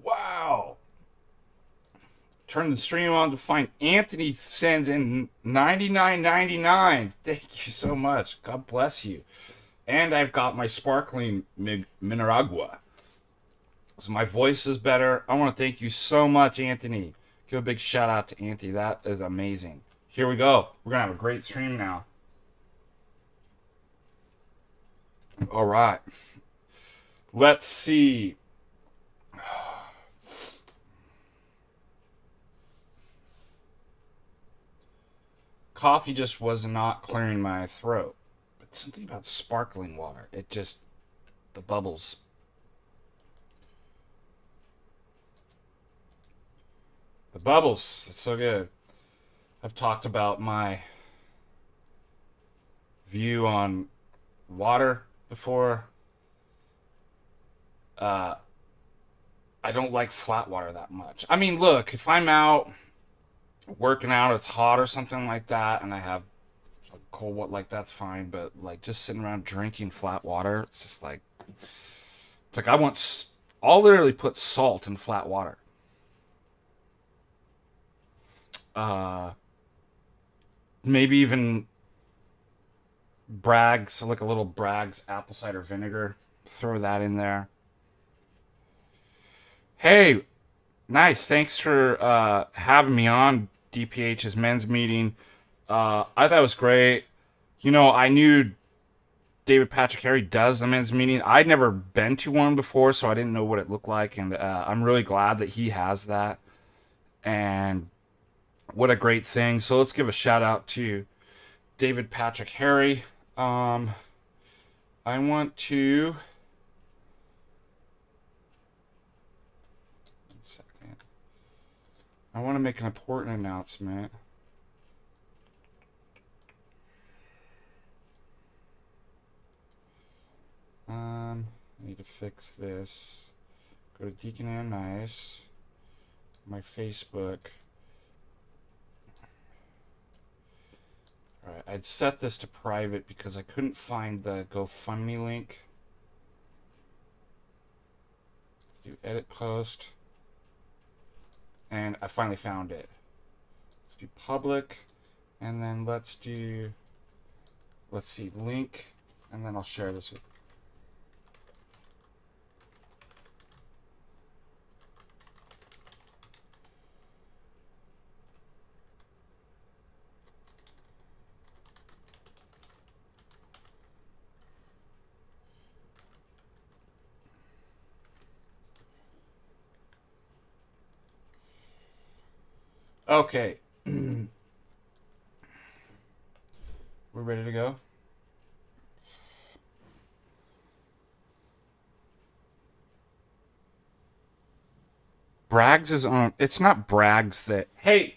Wow. Turn the stream on to find Anthony sends in 99.99. Thank you so much. God bless you. And I've got my sparkling Mineragua. So my voice is better. I want to thank you so much, Anthony. Give a big shout out to Anthony. That is amazing. Here we go. We're going to have a great stream now. All right. Let's see. Coffee just was not clearing my throat. But something about sparkling water. It just, the bubbles. The bubbles. It's so good. I've talked about my view on water before. I don't like flat water that much. I mean, look, if I'm out working out, it's hot or something like that, and I have like cold water, like that's fine. But like just sitting around drinking flat water, it's just like it's like I'll literally put salt in flat water. Uh, Maybe even Bragg's, like a little Bragg's apple cider vinegar. Throw that in there. Hey, nice. Thanks for having me on DPH's men's meeting. I thought it was great. You know, I knew David Patrick Harry does the men's meeting. I'd never been to one before, so I didn't know what it looked like, and I'm really glad that he has that. And what a great thing. So let's give a shout out to David Patrick Harry. I want to. One second. I want to make an important announcement. I need to fix this. Go to Deacon and Nice. My Facebook. Alright, I'd set this to private because I couldn't find the GoFundMe link. Let's do edit post. And I finally found it. Let's do public. And then let's see, link. And then I'll share this with. Okay. We're ready to go. Bragg's is on. It's not Bragg's that. Hey,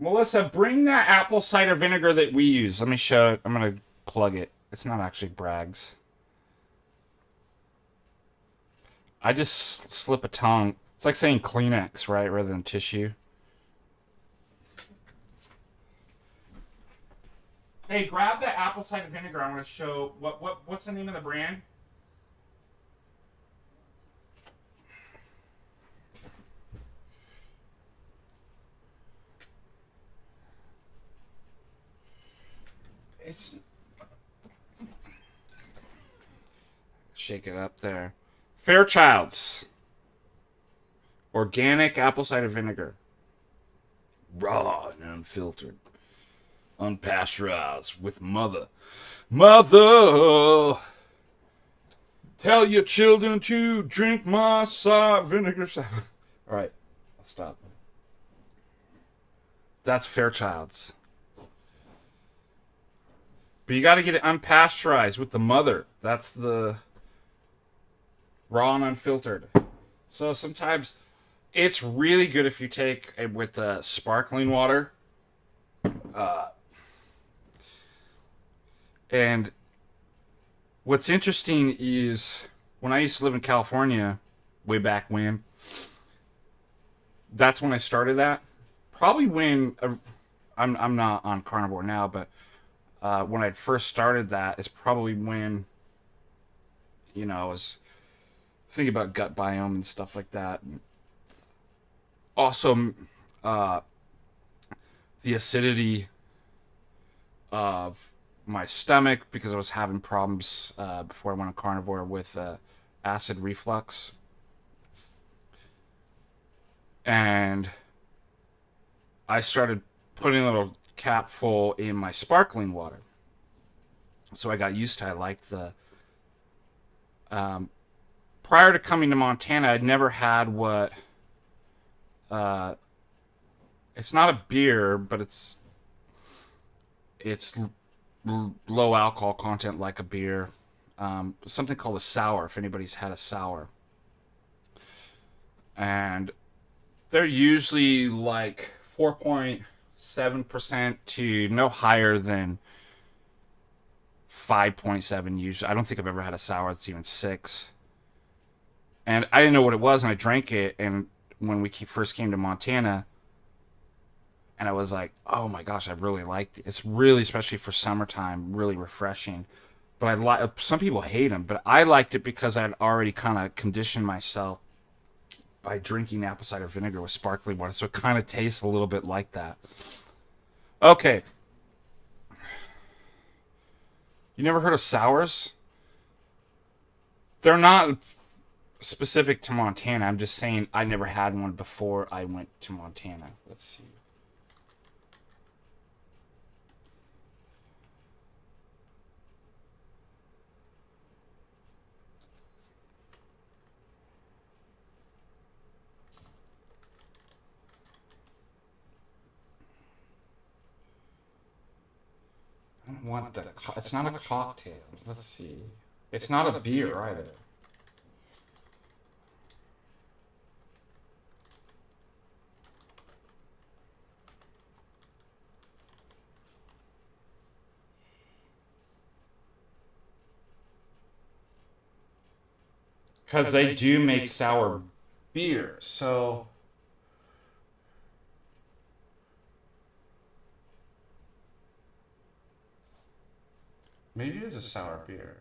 Melissa, bring that apple cider vinegar that we use. Let me show it. I'm going to plug it. It's not actually Bragg's. I just slip a tongue. It's like saying Kleenex, right? Rather than tissue. Hey, grab the apple cider vinegar. I'm going to show what's the name of the brand? It's shake it up there. Fairchild's organic apple cider vinegar, raw and unfiltered, unpasteurized with mother. Mother, tell your children to drink my cider vinegar. All right, I'll stop. That's Fairchild's. But you got to get it unpasteurized with the mother. That's the raw and unfiltered. So sometimes it's really good if you take it with sparkling water. And what's interesting is when I used to live in California, way back when, that's when I started that. Probably when I'm not on carnivore now, but when I first started that is probably when, I was thinking about gut biome and stuff like that. Also, uh, the acidity of my stomach because I was having problems before I went on carnivore with acid reflux, and I started putting a little capful in my sparkling water. So I got used to it. I liked the. Prior to coming to Montana, I'd never had what. Uh, it's not a beer, but it's low alcohol content like a beer. Something called a sour. If anybody's had a sour, and they're usually like 4.7% to no higher than 5.7 usually. I don't think I've ever had a sour that's even 6. And I didn't know what it was, and I drank it. And when we first came to Montana, and I was like, "Oh my gosh, I really liked it." It's really, especially for summertime, really refreshing. But I like some people hate them, but I liked it because I'd already kind of conditioned myself by drinking apple cider vinegar with sparkling water, so it kind of tastes a little bit like that. Okay, you never heard of sours? They're not specific to Montana. I'm just saying I never had one before I went to Montana. Let's see. I don't want the. It's not a cocktail. Let's see. It's not a beer either. Because they do make sour beer. So maybe it is a sour beer.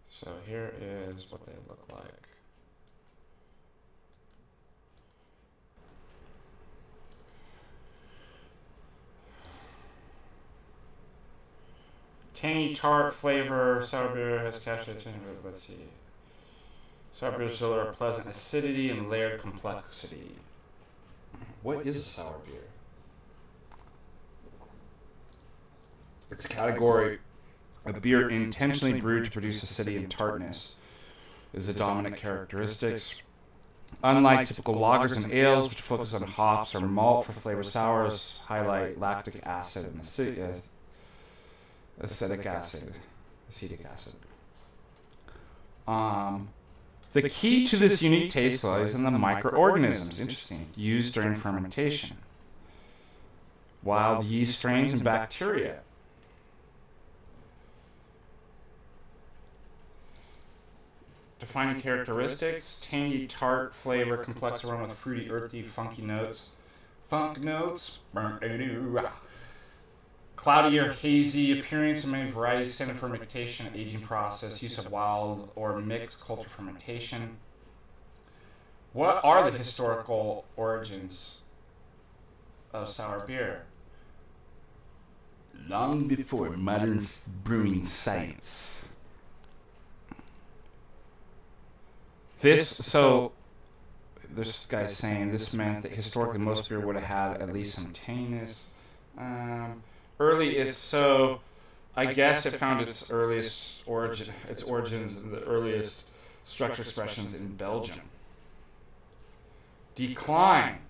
So here is what they look like. Tangy tart flavor, sour beer has captured the let's see. Sour beers show a pleasant acidity and layered complexity. What is a sour beer? It's a category of beer intentionally brewed to produce acidity and tartness. Is the dominant characteristics. Unlike typical lagers and ales, which focus on hops or malt for flavor, sours highlight lactic acid and acetic acid. The key to this unique taste lies in the microorganisms, interesting, used during fermentation. Wild yeast strains and bacteria. Defining characteristics: tangy tart flavor, complex aroma with fruity, earthy, funky notes. Funk notes. Cloudy or hazy appearance in many varieties, standard fermentation, aging process, use of wild or mixed culture fermentation. What are the historical origins of sour beer? Long before modern brewing science. This guy's saying this meant that historically most beer would have had at least some tanginess. I guess it found its origins in the earliest structure expressions in Belgium. Decline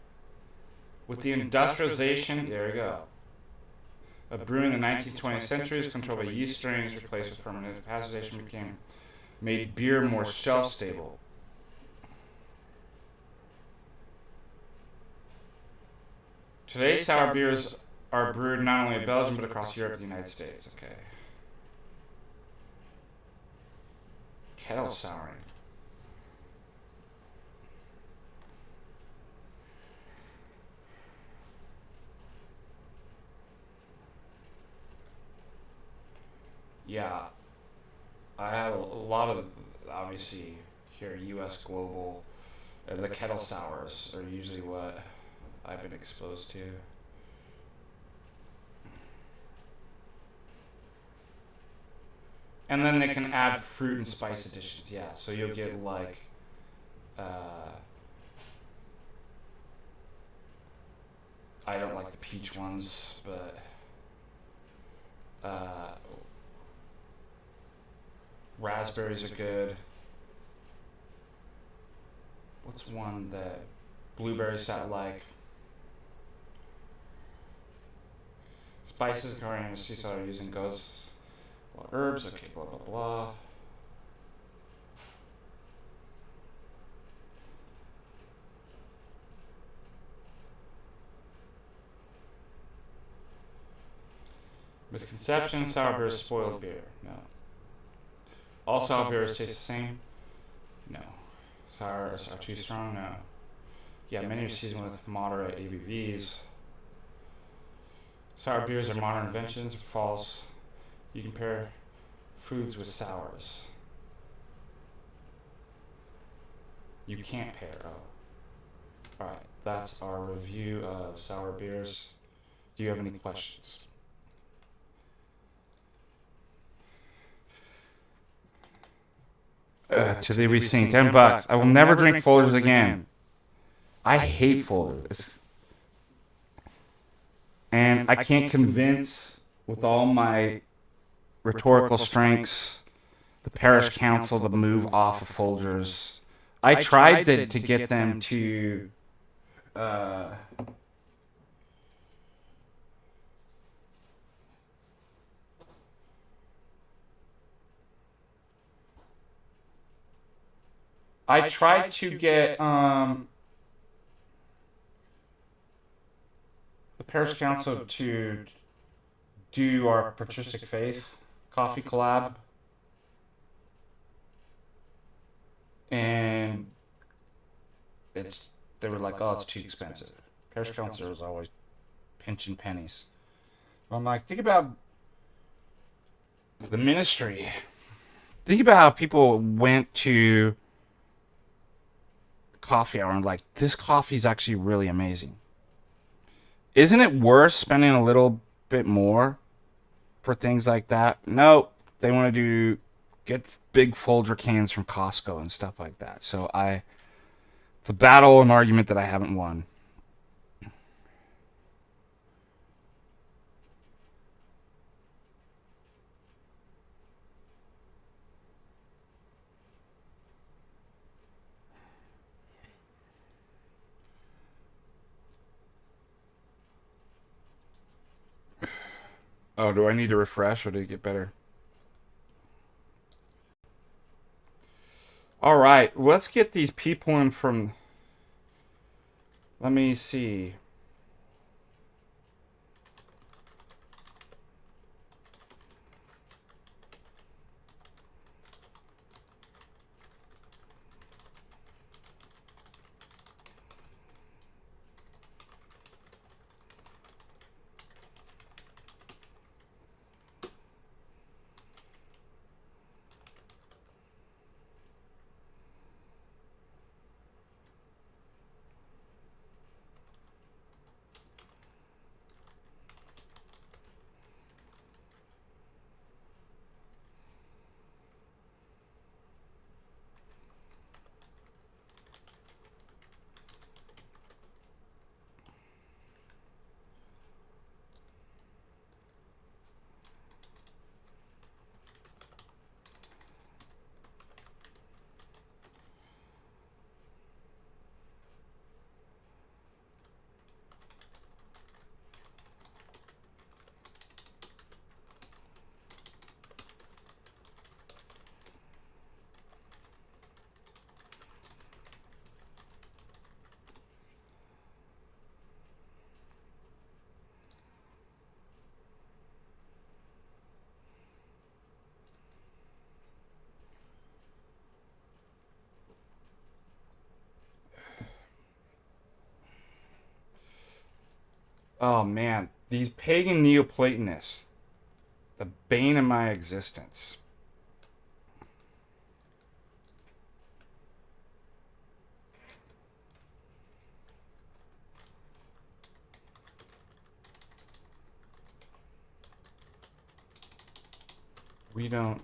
with the industrialization. There we go. Of brewing in the 19th, 20th centuries, controlled by yeast strains replaced with fermented pasteurization made beer more shelf stable. Today, sour beers are brewed not only in Belgium but across Europe and the United States. Okay. Kettle souring. yeah, I have a lot of, obviously, here, U.S. Global. The kettle sours are usually what I've been exposed to. And then they can add fruit and spice additions, yeah. So you'll get like, uh, I don't like the peach ones, but uh, raspberries are good. What's one that blueberries I like? Spices, coriander, sea salt are using goes. Well, herbs, okay, blah blah blah. Misconception: sour beer is spoiled beer. No. All sour beers taste the same. No. Sours are too strong. No. Yeah, many are seasoned with moderate ABVs. Sour beers are modern inventions. False. You compare foods with sours. You can't pair. Oh. Alright, that's our review of sour beers. Do you have any questions? To the receipt, $10. I will never drink Folgers again. I hate Folgers. And I can't convince, with all my rhetorical strengths, the parish council to move off of Folgers. I tried to get them to I tried to get the parish council to do our Patristic Faith coffee collab, and they were like, oh, it's too expensive. Parish council is always pinching pennies. I'm like, think about the ministry. Think about how people went to coffee hour and like, this coffee is actually really amazing. Isn't it worth spending a little bit more for things like that? No, they want to get big Folger cans from Costco and stuff like that. So it's a battle and argument that I haven't won. Oh, do I need to refresh or did it get better? All right, let's get these people in from. Let me see. Oh man, these pagan Neoplatonists. The bane of my existence. We don't.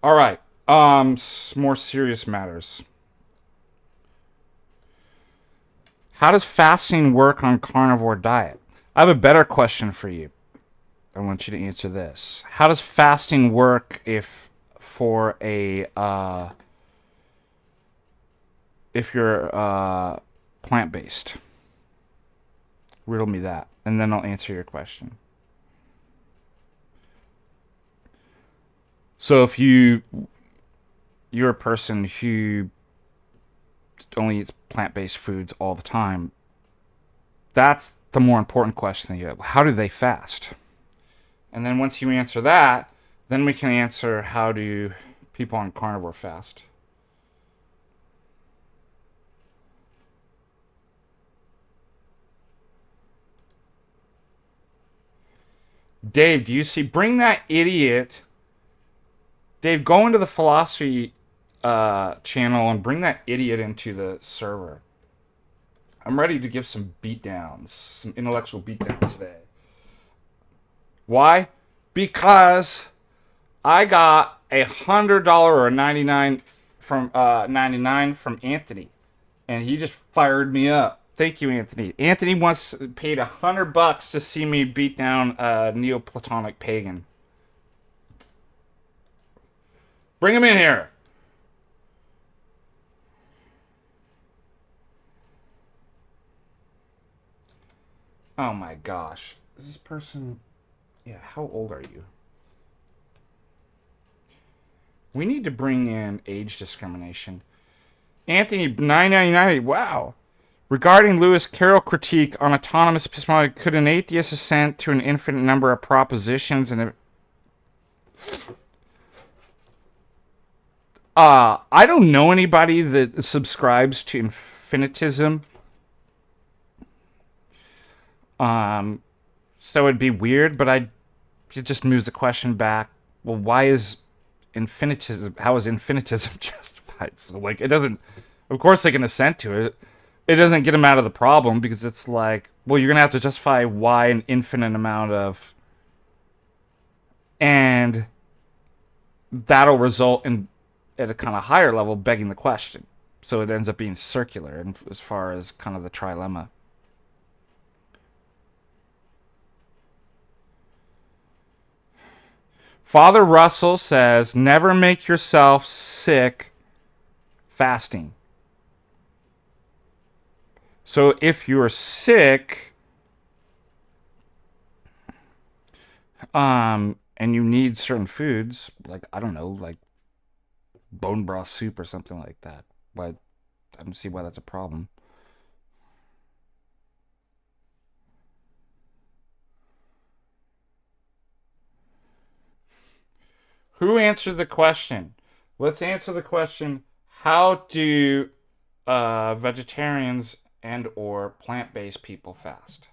All right. More serious matters. How does fasting work on carnivore diet? I have a better question for you. I want you to answer this. How does fasting work if you're plant based? Riddle me that, and then I'll answer your question. So if you're a person who only eats plant-based foods all the time, that's the more important question that you have. How do they fast? And then once you answer that, then we can answer how do people on carnivore fast. Dave, do you see? Bring that idiot. Dave, go into the philosophy channel and bring that idiot into the server. I'm ready to give some beatdowns, some intellectual beatdowns today. Why? Because I got $100 or 99 from Anthony, and he just fired me up. Thank you, Anthony. Anthony once paid $100 to see me beat down a Neoplatonic pagan. Bring him in here. Oh my gosh. Is this person... Yeah, how old are you? We need to bring in age discrimination. Anthony, 999. Wow. Regarding Lewis Carroll critique on autonomous epistemology, could an atheist assent to an infinite number of propositions and... I don't know anybody that subscribes to infinitism. So it'd be weird, but it just moves the question back. Well, why is infinitism? How is infinitism justified? So like, it doesn't. Of course, they can assent to it. It doesn't get them out of the problem because it's like, well, you're gonna have to justify why an infinite amount of, and that'll result in at a kind of higher level begging the question. So it ends up being circular, and as far as kind of the trilemma. Father Russell says, never make yourself sick fasting. So if you're sick, and you need certain foods, like, I don't know, like bone broth soup or something like that, but I don't see why that's a problem. Who answered the question? Let's answer the question. How do vegetarians and or plant-based people fast?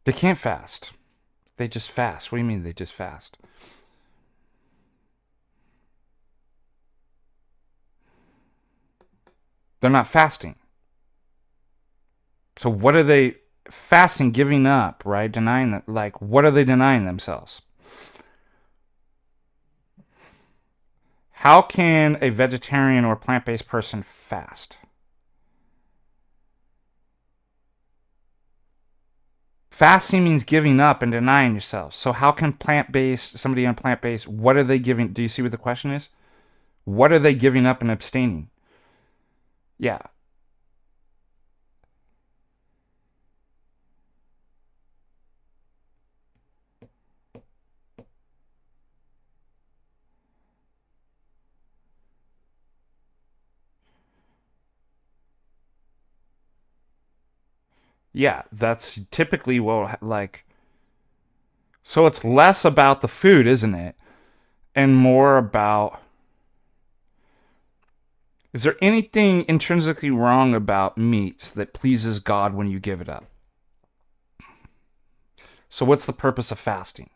They can't fast. They just fast. What do you mean they just fast? They're not fasting. So what are they fasting, giving up, right? Denying that, like, what are they denying themselves? How can a vegetarian or plant-based person fast? Fasting means giving up and denying yourself. So how can plant-based, somebody on plant-based, what are they giving? Do you see what the question is? What are they giving up and abstaining? Yeah. Yeah, that's typically what, like, so it's less about the food, isn't it? And more about, is there anything intrinsically wrong about meat that pleases God when you give it up? So what's the purpose of fasting?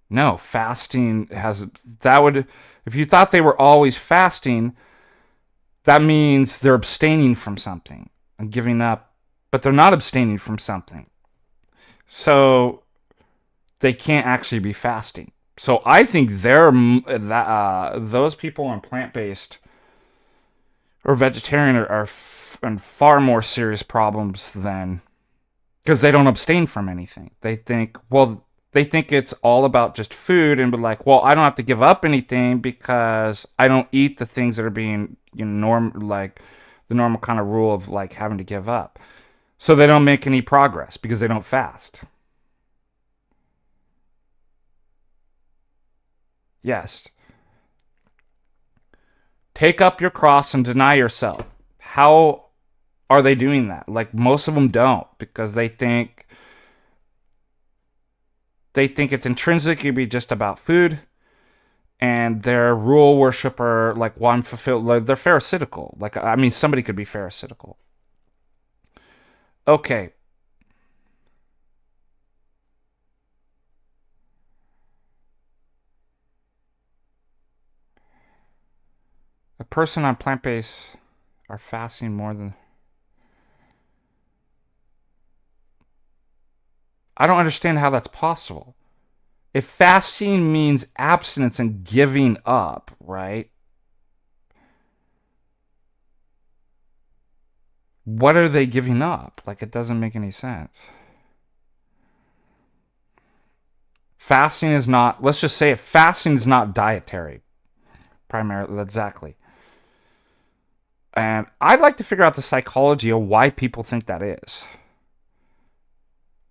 No, fasting has, that would, if you thought they were always fasting, that means they're abstaining from something and giving up, but they're not abstaining from something. So they can't actually be fasting. So I think those people on plant-based or vegetarian are in far more serious problems than, because they don't abstain from anything. They think it's all about just food and be like, well, I don't have to give up anything because I don't eat the things that are being, like the normal kind of rule of like having to give up. So they don't make any progress because they don't fast. Yes. Take up your cross and deny yourself. How are they doing that? Like most of them don't because they think it's intrinsically be just about food, and they're rule worshiper, like one fulfilled, like they're pharisaical. Like, I mean, somebody could be pharisaical. Okay, a person on plant-based are fasting more than, I don't understand how that's possible. If fasting means abstinence and giving up, right? What are they giving up? Like, it doesn't make any sense. Fasting is not, let's just say it, fasting is not dietary, primarily, exactly. And I'd like to figure out the psychology of why people think that is.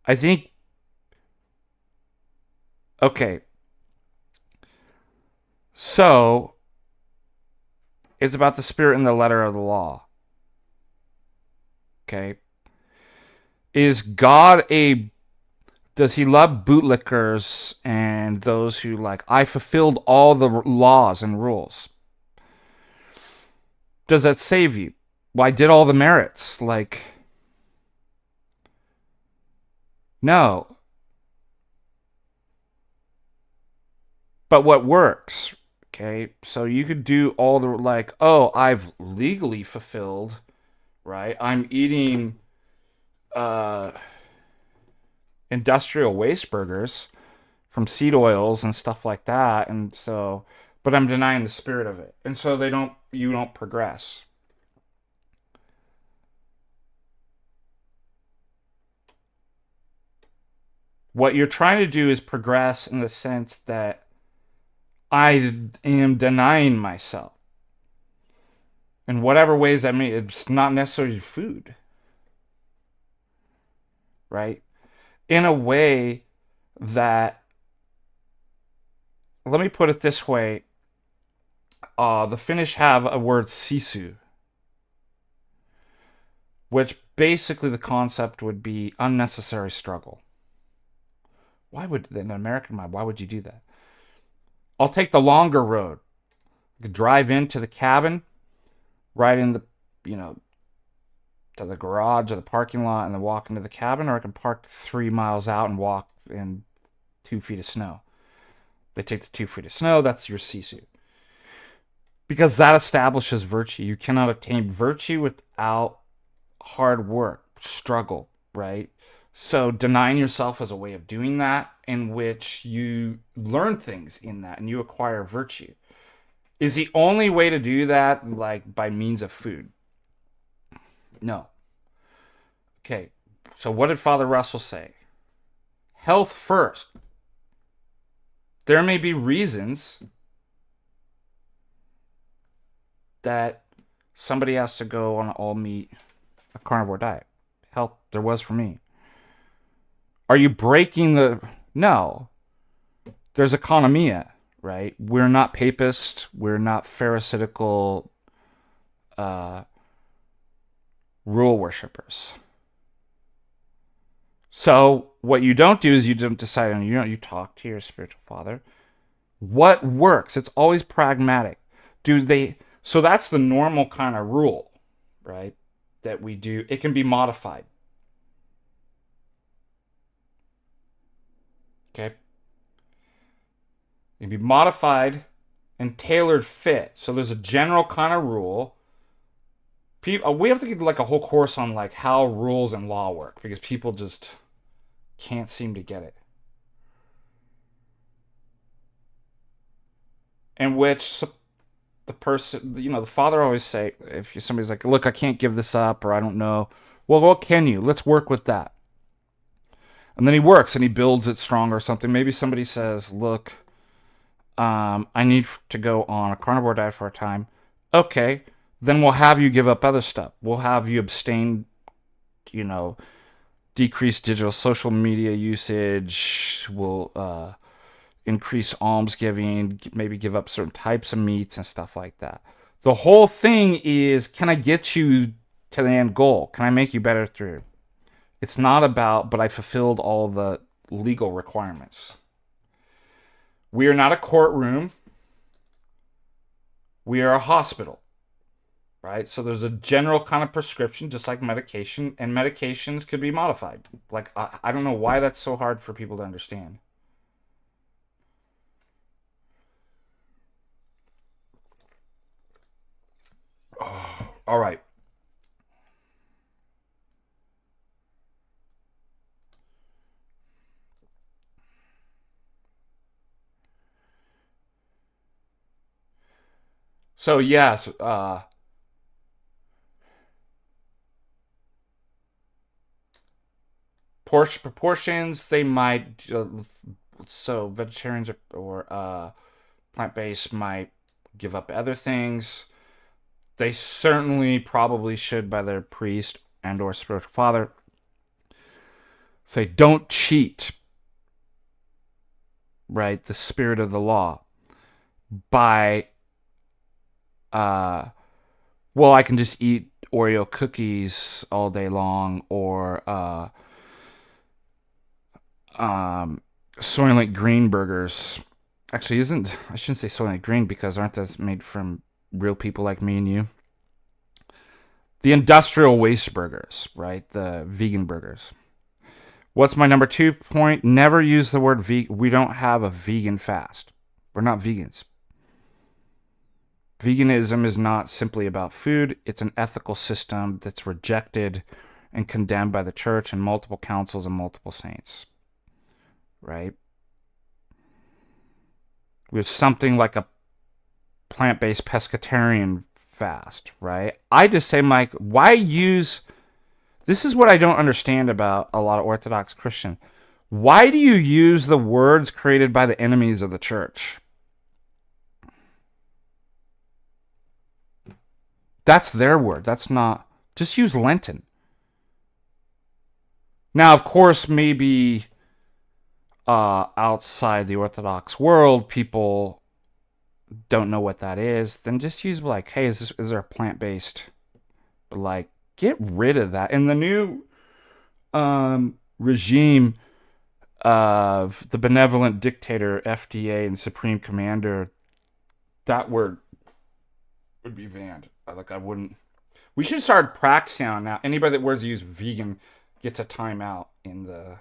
I think, okay, so it's about the spirit and the letter of the law. Okay. Is God a, does he love bootlickers and those who like, I fulfilled all the laws and rules? Does that save you? Well, I did all the merits. Like, no. But what works? Okay, so you could do all the, like, oh, I've legally fulfilled, right? I'm eating uh, industrial waste burgers from seed oils and stuff like that, and so, but I'm denying the spirit of it, and so you don't progress. What you're trying to do is progress in the sense that I am denying myself in whatever ways I mean. It's not necessarily food, right? In a way that, let me put it this way, the Finnish have a word sisu, which basically the concept would be unnecessary struggle. Why would, in an American mind, why would you do that? I'll take the longer road. I could drive into the cabin, right in the, you know, to the garage or the parking lot and then walk into the cabin, or I can park 3 miles out and walk in 2 feet of snow. They take the 2 feet of snow, that's your sisu. because that establishes virtue. You cannot obtain virtue without hard work, struggle, right? So denying yourself as a way of doing that, in which you learn things in that and you acquire virtue, is the only way to do that, like by means of food. No. Okay. So what did Father Russell say? Health first. There may be reasons that somebody has to go on an all meat, a carnivore diet. Hell, there was for me. Are you breaking the. No. There's economia, right? We're not papist. We're not pharisaical uh, rule worshippers. So what you don't do is you don't decide on you talk to your spiritual father. What works? It's always pragmatic. Do they? So that's the normal kind of rule, right? That we do. It can be modified. Okay. It can be modified and tailored fit. So there's a general kind of rule. We have to get like a whole course on like how rules and law work, because people just can't seem to get it. In which the person, the father always say, if somebody's like, look, I can't give this up, or I don't know. Well, what can you? Let's work with that. And then he works and he builds it stronger or something. Maybe somebody says, look, I need to go on a carnivore diet for a time. Okay, then we'll have you give up other stuff. We'll have you abstain, decrease digital social media usage. We'll increase almsgiving, maybe give up certain types of meats and stuff like that. The whole thing is, can I get you to the end goal? Can I make you better through? It's not about, but I fulfilled all the legal requirements. We are not a courtroom. We are a hospital, right? So there's a general kind of prescription, just like medication, and medications could be modified. Like, I don't know why that's so hard for people to understand. Oh, all right. So yes, portion proportions they might. So vegetarians or plant-based might give up other things. They certainly probably should, by their priest and or spiritual father, say don't cheat, right? The spirit of the law by well, I can just eat Oreo cookies all day long, or Soylent Green burgers. Actually, I shouldn't say Soylent Green, because aren't those made from real people like me and you? The industrial waste burgers, right? The vegan burgers. What's my number 2 point? Never use the word vegan. We don't have a vegan fast. We're not vegans. Veganism is not simply about food. It's an ethical system that's rejected and condemned by the church and multiple councils and multiple saints, right? We have something like a plant-based pescatarian fast, right? I just say, Mike, why use... This is what I don't understand about a lot of Orthodox Christians. Why do you use the words created by the enemies of the church? That's their word. That's not... Just use Lenten. Now, of course, maybe outside the Orthodox world, people don't know what that is. Then just use like, hey, is there a plant-based? But like, get rid of that. In the new regime of the benevolent dictator, FDA, and supreme commander, that word would be banned. Like, I wouldn't. We should start practicing on now. Anybody that wears use vegan gets a timeout in the.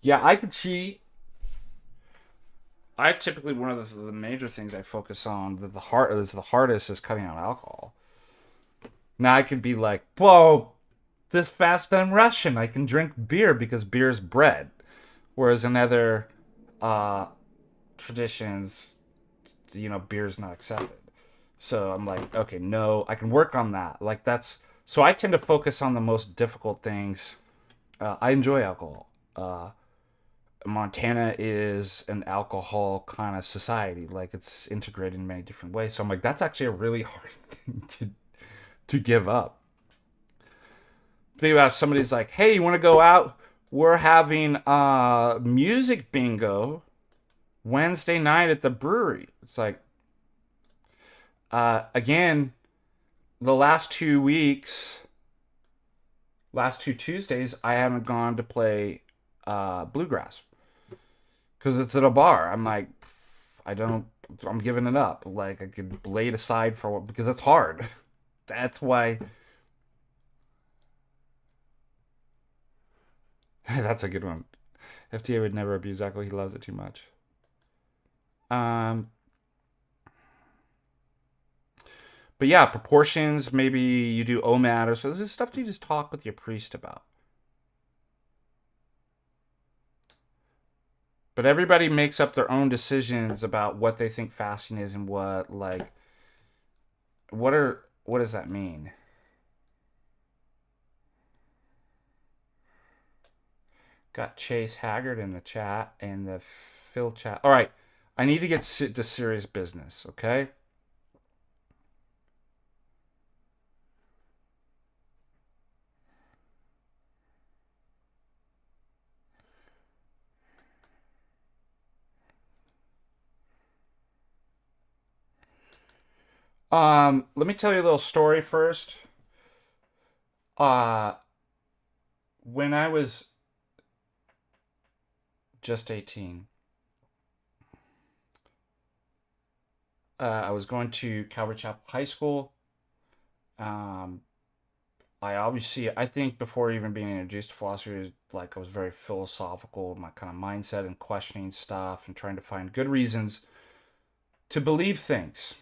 Yeah, I could cheat. I typically one of the major things I focus on the heart is the hardest is cutting out alcohol. Now I could be like, whoa, this fast I'm Russian. I can drink beer because beer is bread. Whereas in other uh, traditions, beer's not accepted. So I'm like, okay, no, I can work on that. Like that's so I tend to focus on the most difficult things. I enjoy alcohol. Montana is an alcohol kind of society. Like it's integrated in many different ways. So I'm like, that's actually a really hard thing to give up. Think about if somebody's like, hey, you want to go out? We're having music bingo Wednesday night at the brewery. It's like, again, the last 2 weeks, last two Tuesdays, I haven't gone to play bluegrass because it's at a bar. I'm like, I don't. I'm giving it up. Like I could lay it aside for because it's hard. That's why. That's a good one. FTA would never abuse alcohol. He loves it too much. Um, but yeah, proportions. Maybe you do OMAD or so. This is stuff you just talk with your priest about. But everybody makes up their own decisions about what they think fasting is and what like what does that mean? Got Chase Haggard in the chat and the Phil chat. All right, I need to get to serious business. Okay. Let me tell you a little story first. Uh, when I was just 18, I was going to Calvary Chapel High School. Um, I think before even being introduced to philosophy, like I was very philosophical, my kind of mindset and questioning stuff and trying to find good reasons to believe things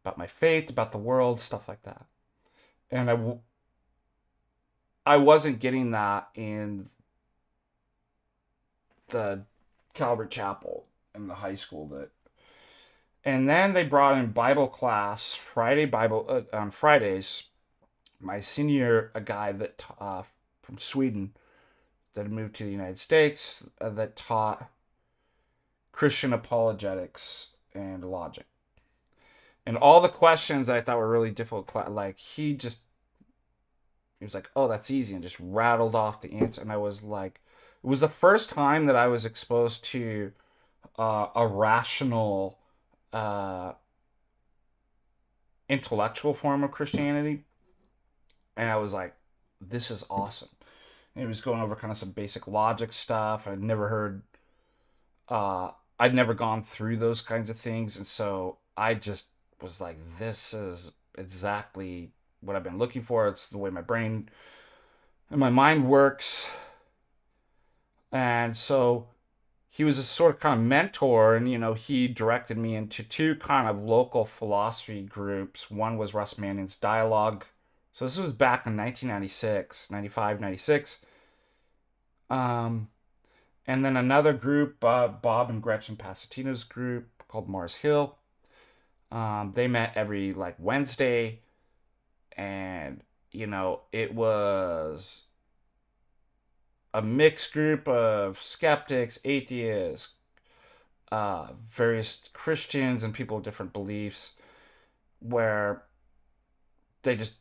about my faith, about the world, stuff like that. And I wasn't getting that in the Calvary Chapel in the high school that. And then they brought in Bible class Friday Bible on Fridays. My senior, a guy that from Sweden that had moved to the United States that taught Christian apologetics and logic. And all the questions I thought were really difficult, like he was like, "Oh, that's easy," and just rattled off the answer. And I was like, it was the first time that I was exposed to a rational, uh, intellectual form of Christianity, and I was like, "This is awesome." And he was going over kind of some basic logic stuff. I'd never gone through those kinds of things, and so I just was like, "This is exactly what I've been looking for." It's the way my brain and my mind works. And so he was a sort of kind of mentor, and he directed me into two kind of local philosophy groups. One was Russ Mannion's Dialogue. So this was back in 1996, 95, 96. Um, and then another group, Bob and Gretchen Pasatino's group called Mars Hill. They met every like Wednesday, and it was a mixed group of skeptics, atheists, various Christians, and people with different beliefs, where they just,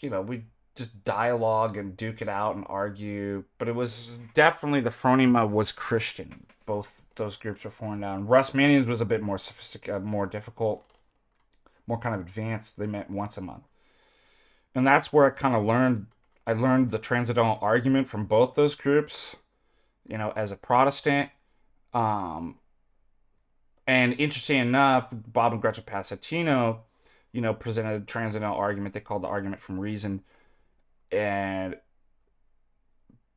we just dialogue and duke it out and argue. But it was definitely the phronema was Christian. Both those groups were formed down. Russ Mannion's was a bit more sophisticated, more difficult, more kind of advanced. They met once a month, and that's where I kind of learned. I learned the transcendental argument from both those groups. As a Protestant. Um, and interesting enough, Bob and Gretchen Pasatino, presented a transcendental argument they called the argument from reason. And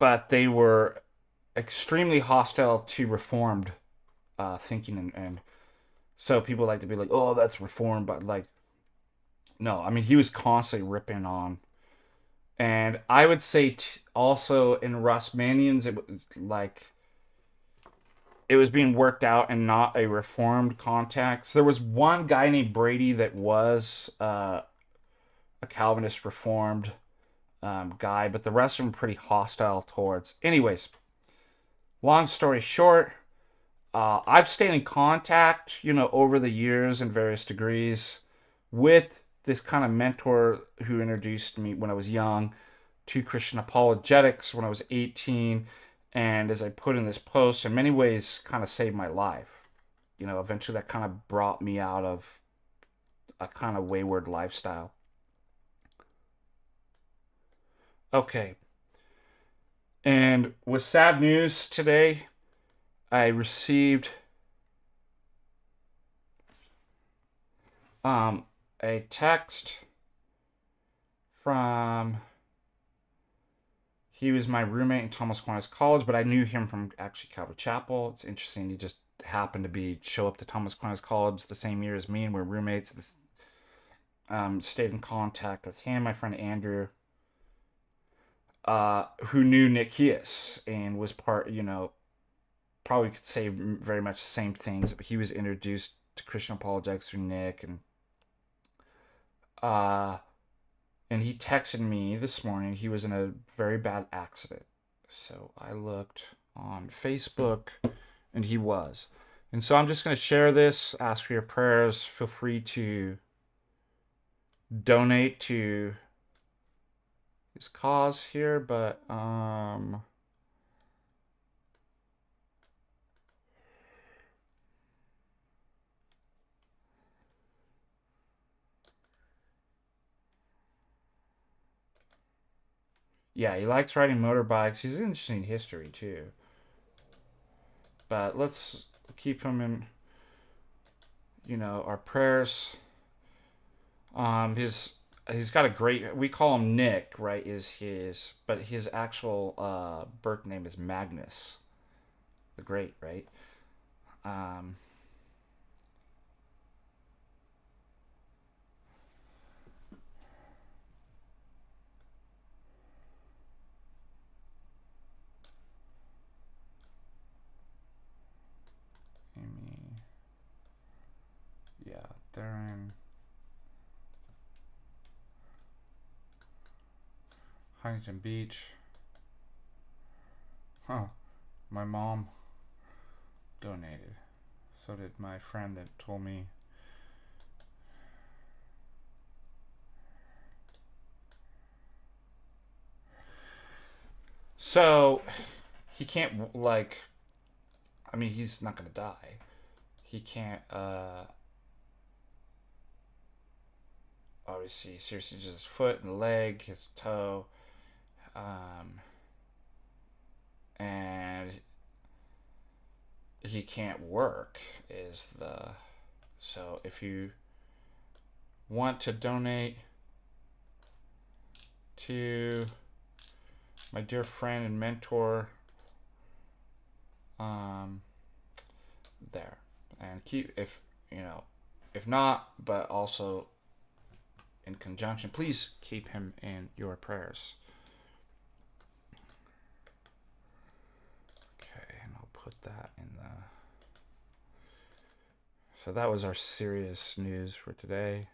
but they were extremely hostile to reformed thinking, and so people like to be like, oh, that's reformed, but like, no, I mean, he was constantly ripping on. And I would say also in Russ Mannion's, it was like it was being worked out and not a reformed context. There was one guy named Brady that was a Calvinist reformed guy, but the rest of them pretty hostile towards. Anyways, long story short, I've stayed in contact, over the years in various degrees with this kind of mentor who introduced me when I was young to Christian apologetics when I was 18. And as I put in this post, in many ways, kind of saved my life. Eventually that kind of brought me out of a kind of wayward lifestyle. Okay. And with sad news today, I received a text from, he was my roommate in Thomas Aquinas College, but I knew him from actually Calvary Chapel. It's interesting. He just happened to show up to Thomas Aquinas College the same year as me, and we're roommates. Stayed in contact with him, my friend Andrew, who knew Nick Kias and was probably could say very much the same things. But he was introduced to Christian apologetics through Nick, and he texted me this morning. He was in a very bad accident. So I looked on Facebook, and he was. And so I'm just going to share this, ask for your prayers. Feel free to donate to his cause here, but yeah, he likes riding motorbikes. He's interested in history too. But let's keep him in, our prayers. He's got a great. We call him Nick, right? But his actual birth name is Magnus, the Great, right? Um, Amy, yeah, Darren, Huntington Beach. Huh. My mom donated. So did my friend that told me. So he can't I mean, he's not gonna die. He can't obviously seriously just his foot and leg, his toe, um and he can't work is the so if you want to donate to my dear friend and mentor, um there, and keep, if not, but also in conjunction, please keep him in your prayers. Okay, and I'll put that in the. So that was our serious news for today.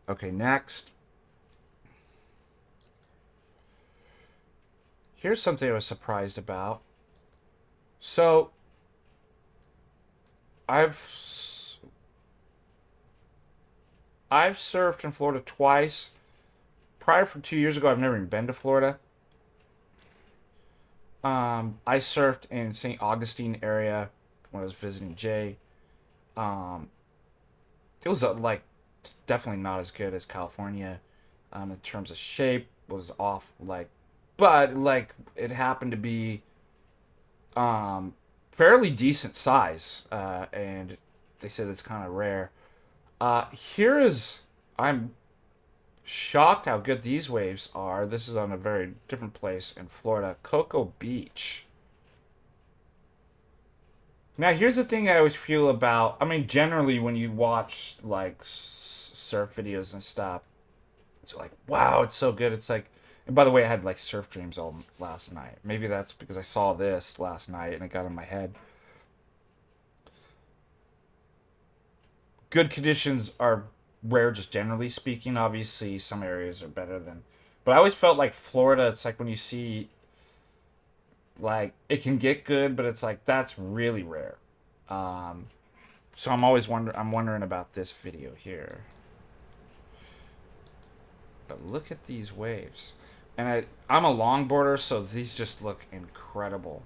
Okay, next. Here's something I was surprised about. So, I've I've surfed in Florida twice. Prior from 2 years ago, I've never even been to Florida. I surfed in St. Augustine area when I was visiting Jay. Um, it was like It's definitely not as good as California. In terms of shape, was off like, but like it happened to be um, fairly decent size, and they said it's kind of rare. Here is I'm shocked how good these waves are. This is on a very different place in Florida, Cocoa Beach. Now, here's the thing I always feel about. I mean, generally, when you watch like surf videos and stuff, it's like, wow, it's so good. It's like, and by the way, I had like surf dreams all last night. Maybe that's because I saw this last night and it got in my head. Good conditions are rare, just generally speaking. Obviously, some areas are better than, but I always felt like Florida. It's like when you see, like, it can get good, but it's like that's really rare. Um, so I'm wondering about this video here. But look at these waves. And I'm a longboarder, so these just look incredible.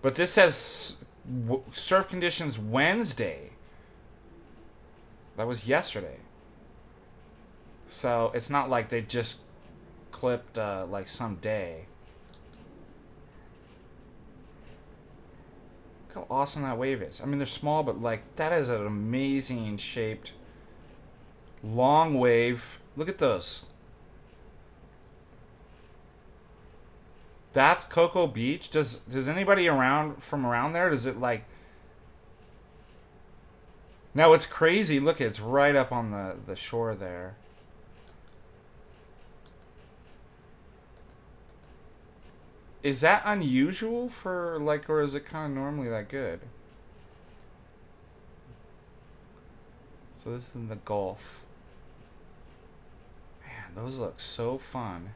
But this says surf conditions Wednesday. That was yesterday. So it's not like they just clipped like some day. Look how awesome that wave is. I mean, they're small, but like that is an amazing shaped long wave. Look at those. That's Cocoa Beach. Does anybody around from around there? Does it like? Now it's crazy. Look, it's right up on the shore there. Is that unusual for like, or is it kind of normally that good? So this is in the Gulf. Man, those look so fun.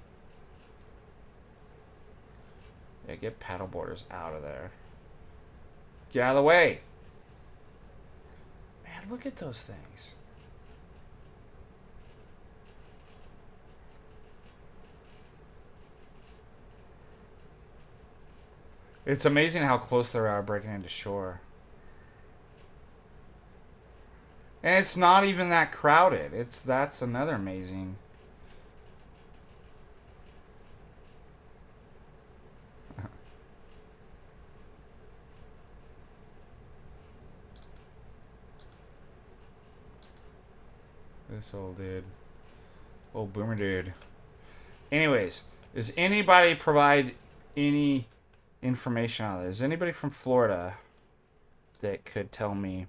Yeah, get paddleboarders out of there. Get out of the way. Man, look at those things. It's amazing how close they are breaking into shore. And it's not even that crowded. That's another amazing. This old dude. Old boomer dude. Anyways, does anybody provide any information on this? Is anybody from Florida that could tell me?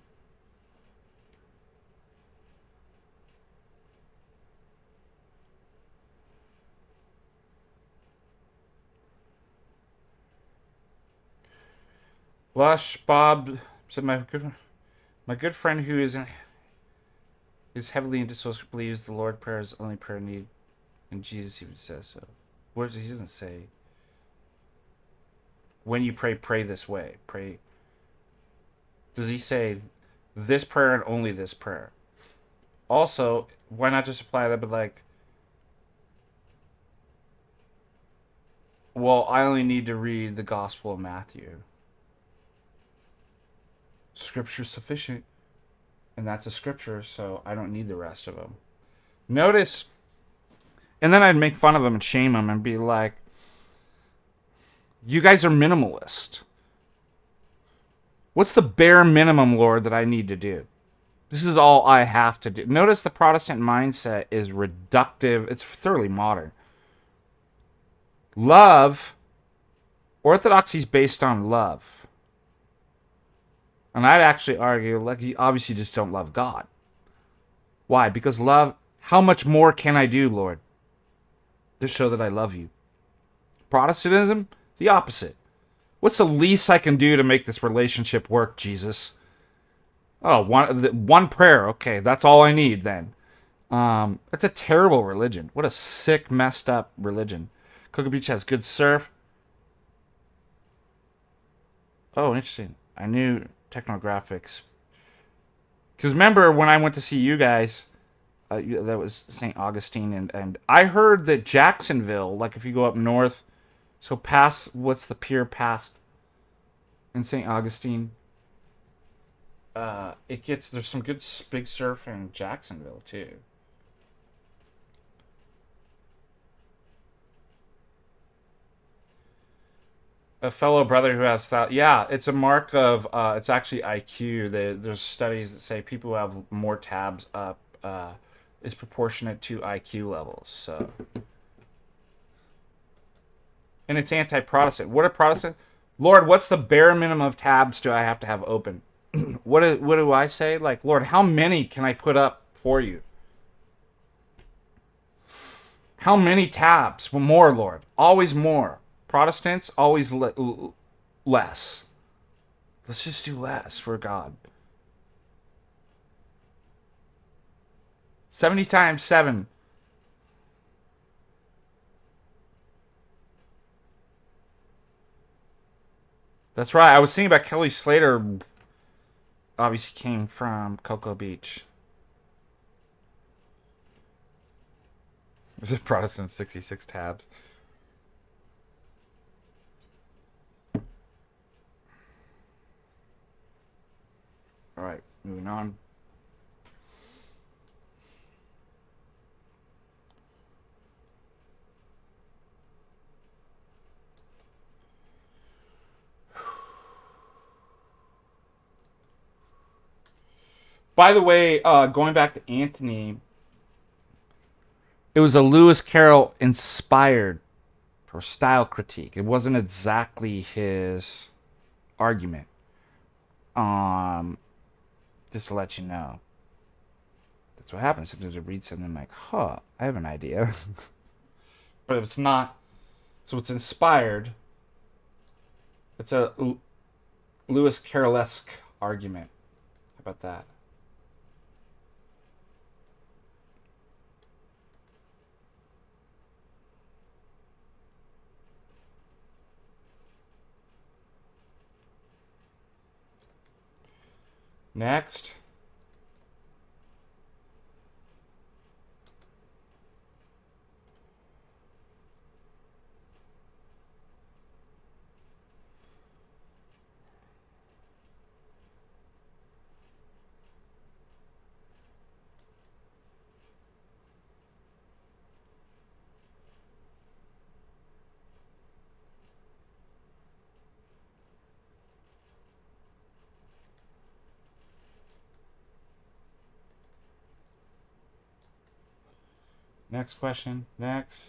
Lush Bob said my good friend who is heavily into social believes the Lord prayer is the only prayer needed, and Jesus even says so. What he doesn't say. When you pray, pray this way. Pray. Does he say this prayer and only this prayer? Also, why not just apply that? But like, well, I only need to read the Gospel of Matthew. Scripture's sufficient. And that's a scripture, so I don't need the rest of them. Notice, and then I'd make fun of them and shame them and be like, you guys are minimalist. What's the bare minimum, Lord, that I need to do? This is all I have to do. Notice the Protestant mindset is reductive. It's thoroughly modern. Love, orthodoxy is based on love. And I'd actually argue, like, you obviously just don't love God. Why? Because love, how much more can I do, Lord, to show that I love you? Protestantism, the opposite. What's the least I can do to make this relationship work, Jesus? Oh, one prayer. Okay, that's all I need then. That's a terrible religion. What a sick, messed up religion. Cocoa Beach has good surf. Oh, interesting. I knew Technographics. Because remember when I went to see you guys, that was St. Augustine, and I heard that Jacksonville, like if you go up north, so past, what's the pier past in St. Augustine? There's some good big surf in Jacksonville too. A fellow brother who has thought, yeah, it's a mark of it's actually IQ. There's studies that say people who have more tabs up is proportionate to IQ levels. So, and it's anti-Protestant. What a Protestant, Lord, what's the bare minimum of tabs do I have to have open? What do I say? Like, Lord, how many can I put up for you? How many tabs? Well, more, Lord. Always more. Protestants, always less. Let's just do less for God. 70 times 7. That's right. I was thinking about Kelly Slater. Obviously came from Cocoa Beach. Is it Protestant 66 tabs? All right, moving on. By the way, going back to Anthony, it was a Lewis Carroll inspired or style critique. It wasn't exactly his argument. Just to let you know. That's what happens. Sometimes I read something I'm like, huh, I have an idea. But it's not. So it's inspired. It's a Lewis Carroll-esque argument. How about that? Next. Next question. Next.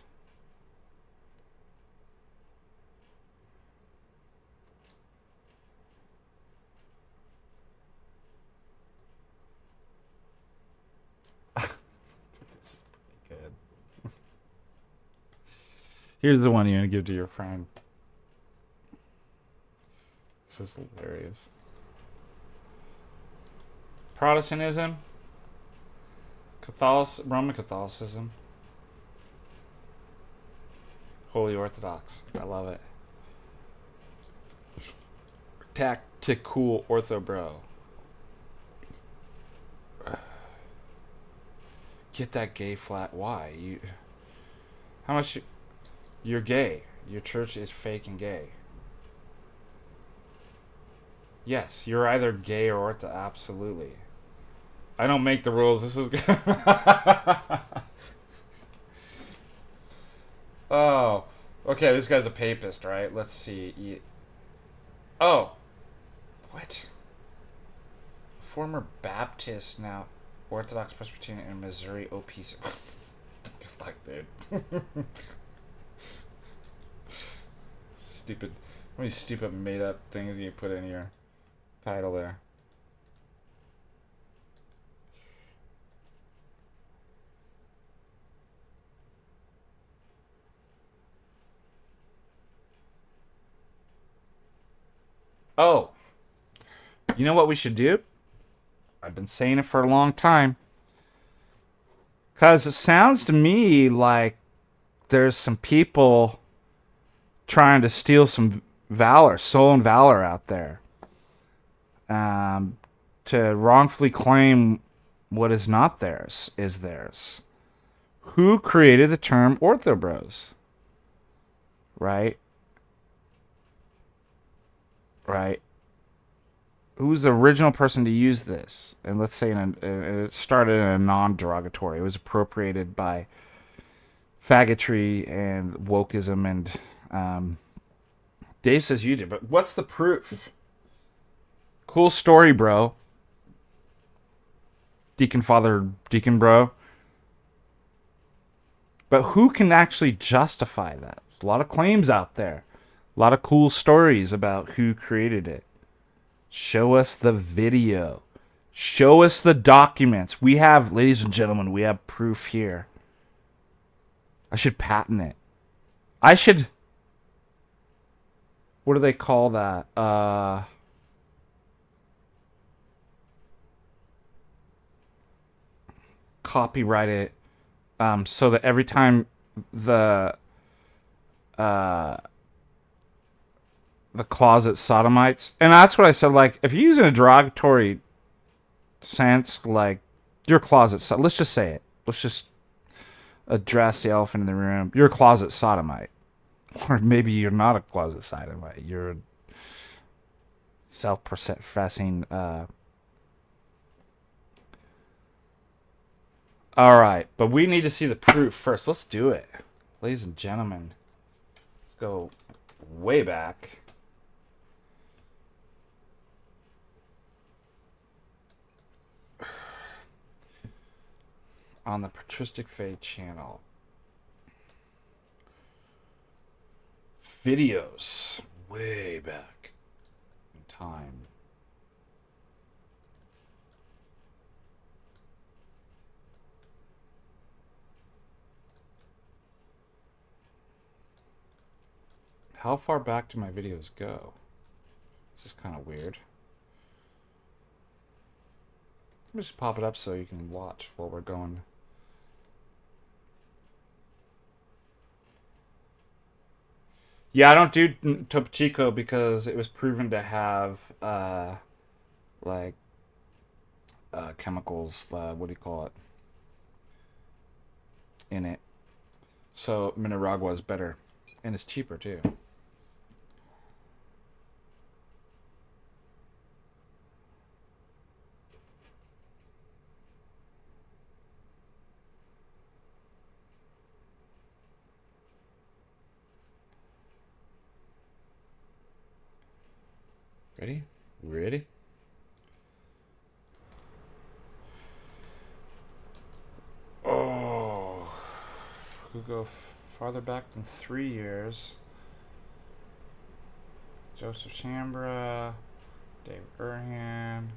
This is pretty good. Here's the one you're going to give to your friend. This is hilarious. Protestantism, Roman Catholicism, Holy Orthodox. I love it. Tactical Ortho Bro. Get that gay flat. Why? How much? You're gay. Your church is fake and gay. Yes, you're either gay or ortho. Absolutely. I don't make the rules. This is good. Oh, okay. This guy's a papist, right? Let's see. Oh, what? Former Baptist, now Orthodox Presbyterian in Missouri. OPC. Good luck, dude. Stupid. How many stupid made-up things you put in your title there? Oh, you know what we should do? I've been saying it for a long time. Because it sounds to me like there's some people trying to steal some valor, stolen valor out there. To wrongfully claim what is not theirs is theirs. Who created the term orthobros? Right? Right. who's the original person to use this? And let's say it started in a non-derogatory. It was appropriated by faggotry and wokeism, and um, Dave says you did. But what's the proof? Cool story, bro. Deacon Father, Deacon Bro. But who can actually justify that? There's a lot of claims out there. A lot of cool stories about who created it. Show us the video. Show us the documents. We have, ladies and gentlemen, we have proof here. I should patent it. I should. What do they call that? Copyright it. So that every time the uh, the closet sodomites, and that's what I said. Like, if you're using a derogatory sense, like your closet, let's just say it. Let's just address the elephant in the room. You're a closet sodomite, or maybe you're not a closet sodomite. You're a self-professing. All right, but we need to see the proof first. Let's do it, ladies and gentlemen. Let's go way back. On the Patristic Faith channel. Videos way back in time. How far back do my videos go? This is kind of weird. Let me just pop it up so you can watch while we're going. Yeah, I don't do Topo Chico because it was proven to have like chemicals. What do you call it? In it. So Mineragua is better, and it's cheaper too. Ready? Ready? Oh, we'll go farther back than 3 years. Joseph Chambra, Dave Erhan.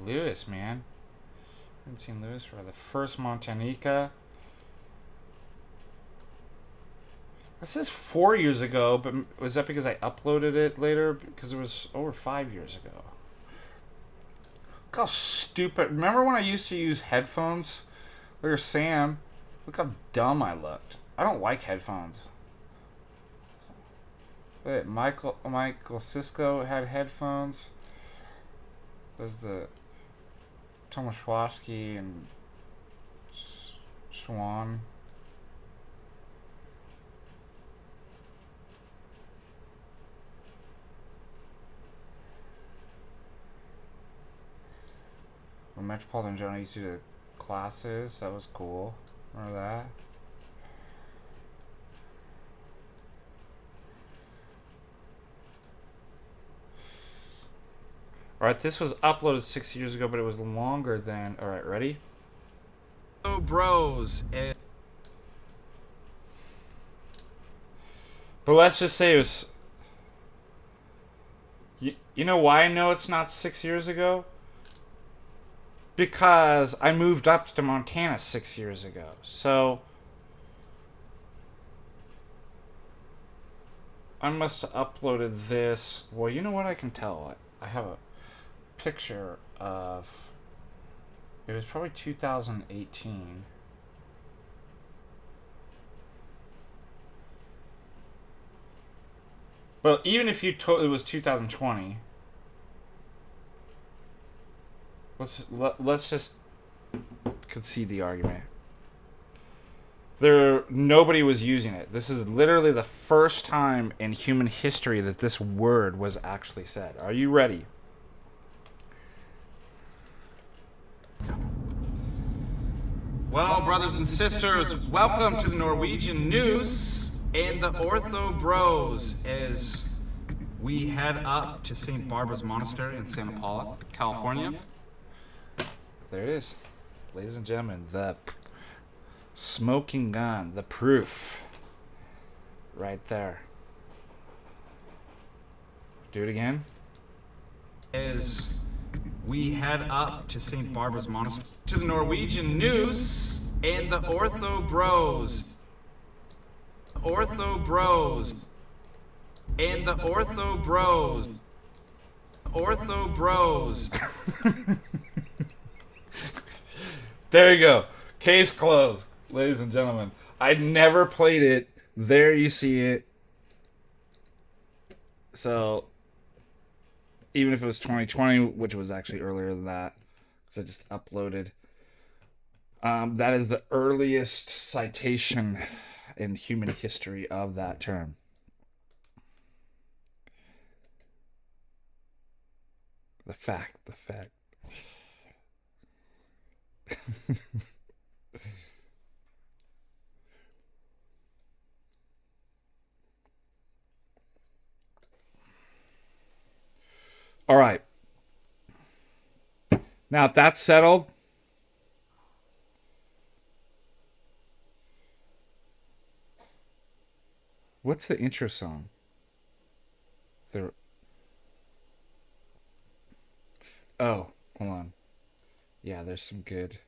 Lewis, man. I haven't seen Lewis for the first Montanica. This is 4 years ago, but was that because I uploaded it later? Because it was over 5 years ago. Look how stupid. Remember when I used to use headphones? Look at Sam. Look how dumb I looked. I don't like headphones. Wait, Michael Cisco had headphones. There's the Tomaszewski and Swan. When Metropolitan Jonah used to do the classes, that was cool. Remember that? Alright, this was uploaded 6 years ago, but it was longer than... Alright, ready? Oh, bros. But let's just say it was... You know why I know it's not 6 years ago? Because I moved up to Montana 6 years ago. So... I must have uploaded this... Well, you know what? I can tell. I have a picture of... It was probably 2018. Well, even if you told it was 2020... Let's just concede the argument. Nobody was using it. This is literally the first time in human history that this word was actually said. Are you ready? Well, brothers and sisters, welcome to the Norwegian Nous and the Ortho Bros as we head up to St. Barbara's Monastery in Santa Paula, California. There it is. Ladies and gentlemen, the smoking gun, the proof. Right there. Do it again. As we head up to St. Barbara's Monastery, to the Norwegian Nous and the Ortho Bros. Ortho Bros. And the Ortho Bros. Ortho Bros. There you go. Case closed, ladies and gentlemen. I'd never played it. There you see it. So, even if it was 2020, which was actually earlier than that, because I just uploaded, that is the earliest citation in human history of that term. The fact. All right. Now, if that's settled, what's the intro song? Oh, hold on. Yeah, there's some good.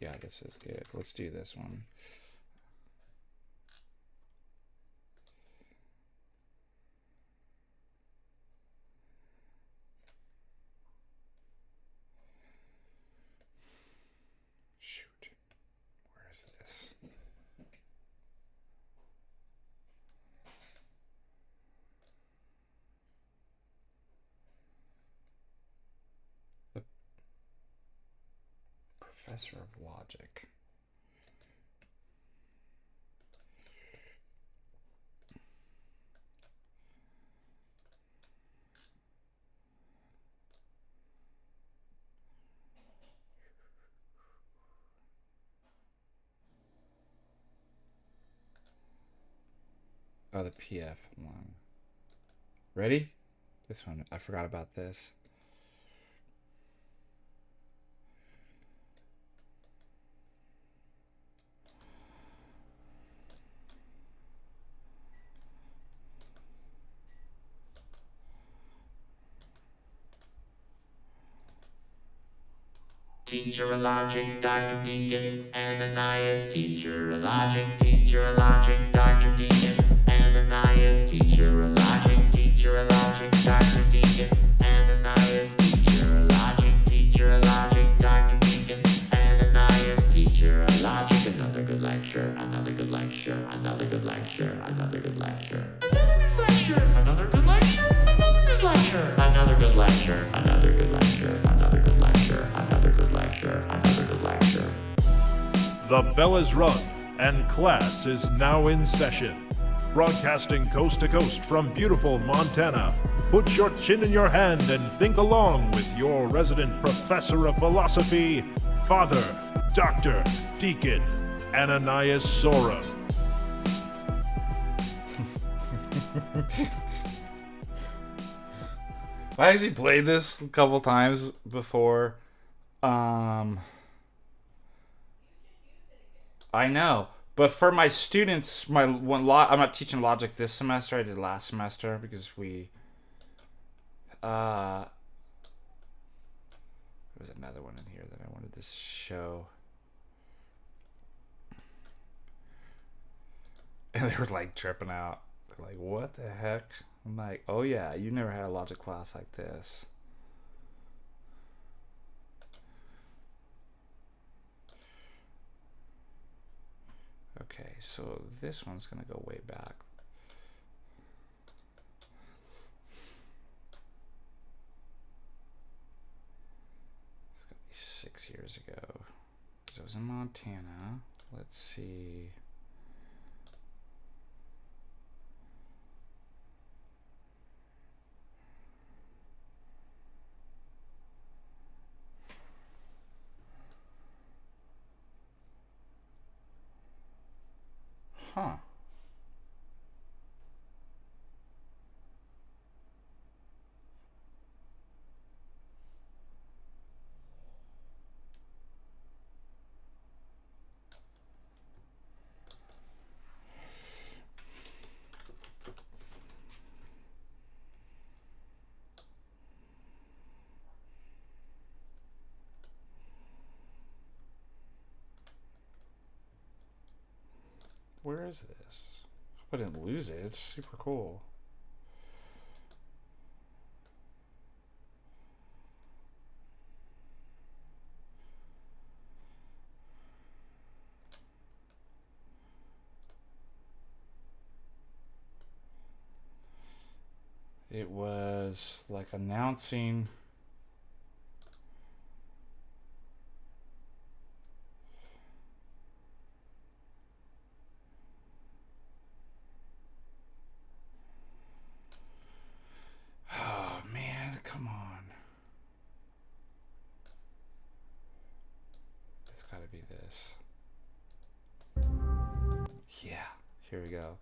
Yeah, this is good. Let's do this one. Shoot. Where is this? The Professor of Logic. Oh, the PF one. Ready? This one. I forgot about this. Teacher of logic, Dr. Deacon, Ananias. Teacher of logic, teacher of logic, Dr. Deacon, Ananias. Teacher of logic, teacher of logic, Dr. Deacon, Ananias. Teacher of logic, Dr. Deacon, Ananias. Teacher of logic. Another good lecture, another good lecture, another good lecture, another good lecture. Another good lecture, another good lecture, another good lecture, another good lecture, another good lecture, another good lecture, another good lecture. The bell is rung, and class is now in session. Broadcasting coast to coast from beautiful Montana, put your chin in your hand and think along with your resident professor of philosophy, Father Dr. Deacon Ananias Sorum. I actually played this a couple times before. I know, but for my students, I'm not teaching logic this semester. I did last semester because there was another one in here that I wanted to show, and they were like tripping out. They're like, "What the heck?" I'm like, "Oh yeah, you never had a logic class like this." Okay, so this one's gonna go way back. It's gonna be 6 years ago. So I was in Montana. Let's see. Huh. Where is this? I didn't lose it. It's super cool. It was like announcing. Oh man, come on. It's gotta be this. Yeah, here we go.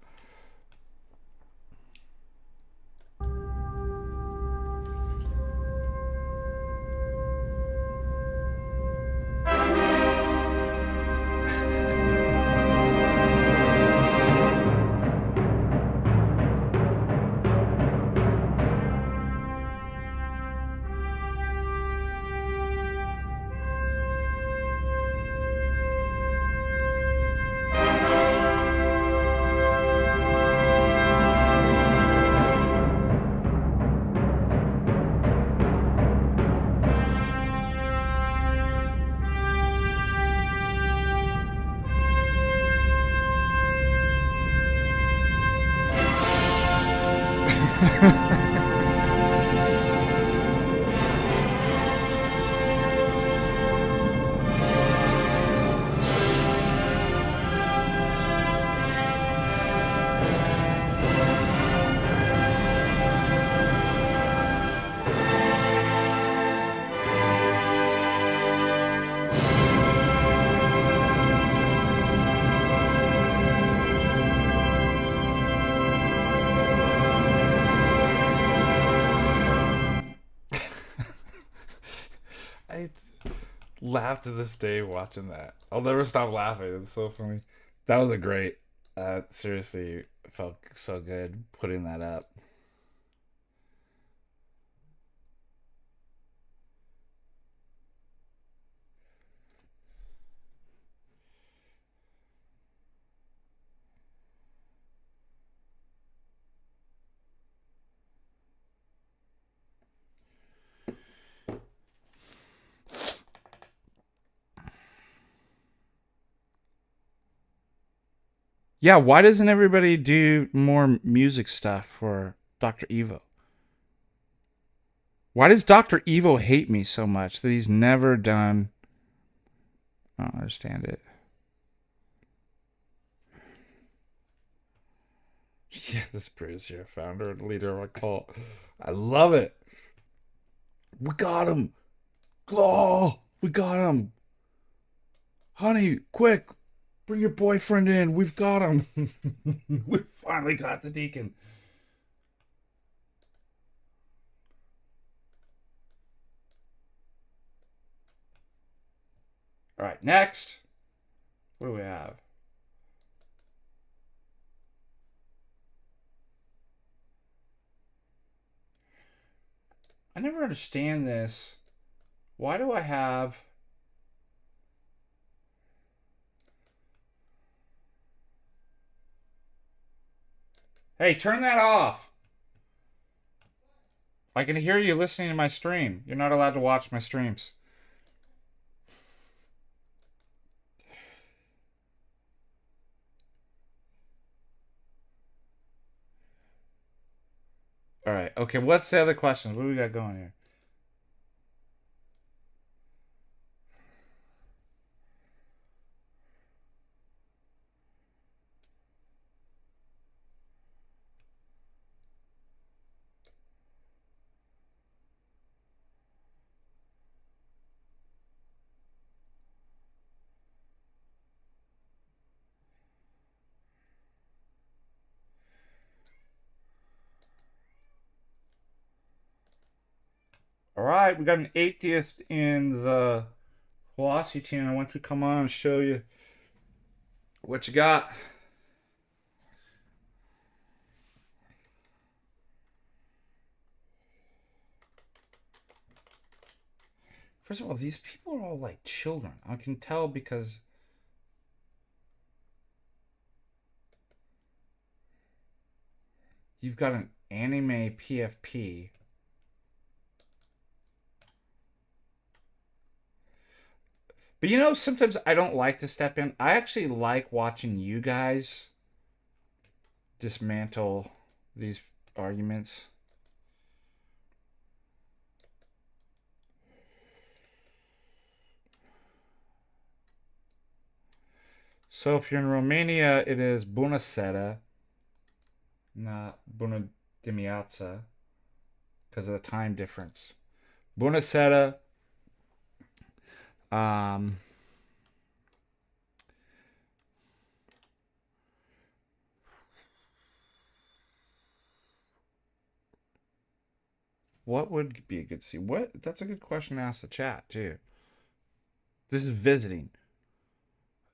I laugh to this day watching that. I'll never stop laughing. It's so funny. That was a great. Seriously, felt so good putting that up. Yeah, why doesn't everybody do more music stuff for Dr. Evo? Why does Dr. Evo hate me so much that he's never done? I don't understand it. Yeah, this Bruce here, founder and leader of a cult. I love it. We got him. Oh, we got him. Honey, quick, bring your boyfriend in. We've got him. We finally got the deacon. All right, next. What do we have? I never understand this. Why do I have... Hey, turn that off. I can hear you listening to my stream. You're not allowed to watch my streams. Okay, what's the other questions? What do we got going here? All right, we got an atheist in the philosophy team. I want to come on and show you what you got. First of all, these people are all like children. I can tell because you've got an anime PFP. But you know, sometimes I don't like to step in. I actually like watching you guys dismantle these arguments. So if you're in Romania, it is bună seara, not bună dimineața, because of the time difference. Bună seara. Um, what would be a good city? What? That's a good question to ask the chat too. This is visiting.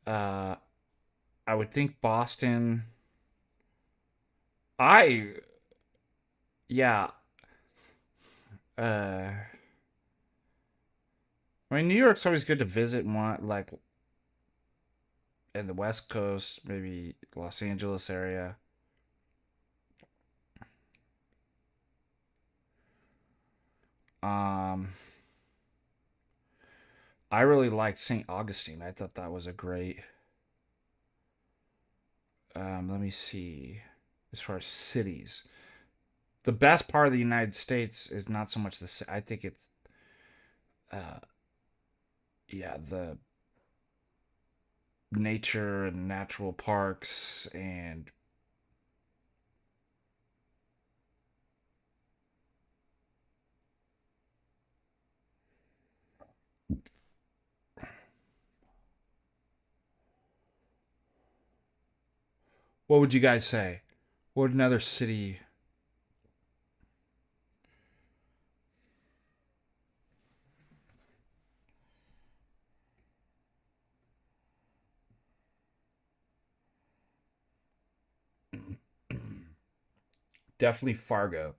Uh, I would think Boston. I yeah. I mean, New York's always good to visit. And want like in the West Coast, maybe Los Angeles area. Um, I really liked St. Augustine. I thought that was a great. Let me see. As far as cities, the best part of the United States is not so much the. I think it's, uh, yeah, the nature and natural parks and what would you guys say? What would another city? Definitely Fargo.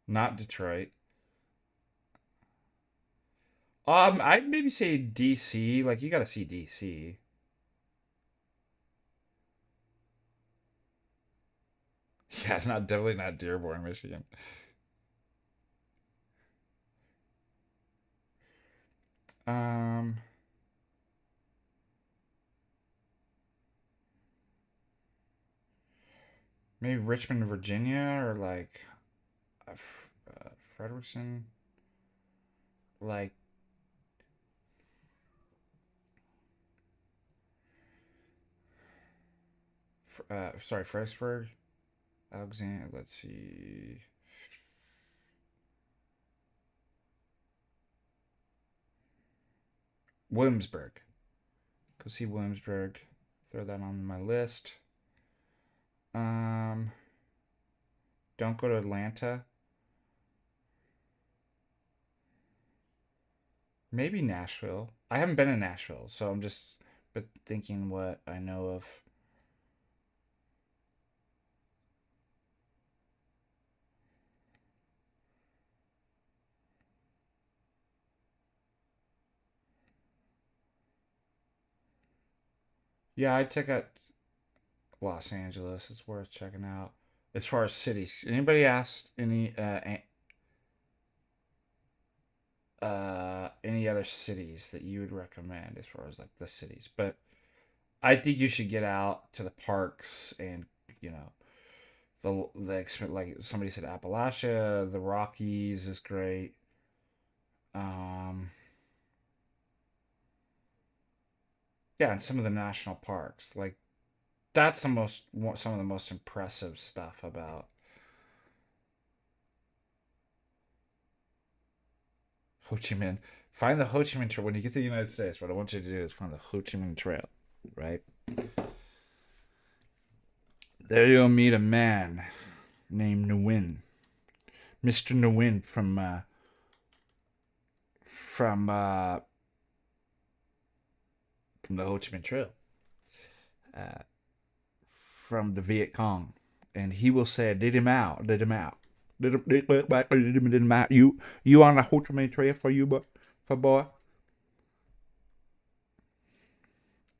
Not Detroit. I'd maybe say DC. Like you got to see DC. Yeah, not definitely not Dearborn, Michigan. Um, maybe Richmond, Virginia, or like Frederickson. Like, sorry, Fredericksburg, Alexander. Let's see. Williamsburg. Go see Williamsburg. Throw that on my list. Um, don't go to Atlanta. Maybe Nashville. I haven't been in Nashville, so I'm just but thinking what I know of. Yeah, I'd check out Los Angeles. It's worth checking out. As far as cities, anybody asked any any other cities that you would recommend as far as like the cities. But I think you should get out to the parks and, you know, like somebody said, Appalachia, the Rockies is great. Um, yeah, and some of the national parks, like that's some of the most impressive stuff about Ho Chi Minh. Find the Ho Chi Minh Trail when you get to the United States. What I want you to do is find the Ho Chi Minh Trail, right? There you'll meet a man named Nguyen, Mr. Nguyen from from the Ho Chi Minh Trail, uh, from the Viet Cong, and he will say, "Did him out, did him out, did him out." You on the Ho Chi Minh Trail for you, for boy,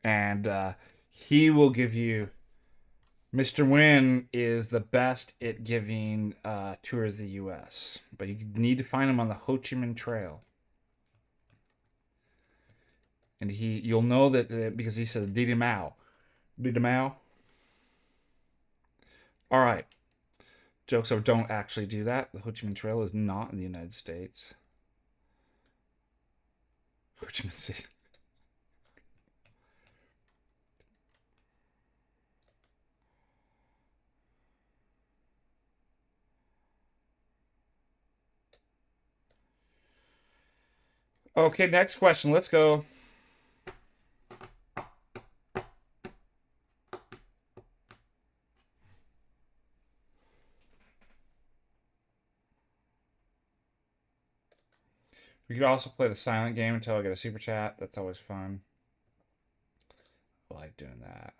and he will give you. Mr. Nguyen is the best at giving tours of the U.S., but you need to find him on the Ho Chi Minh Trail. And you'll know that because he says Didi Mao. Didi Mao. All right. Jokes over, don't actually do that. The Ho Chi Minh Trail is not in the United States. Ho Chi Minh City. Okay, next question. Let's go. We could also play the silent game until I get a super chat. That's always fun. I like doing that.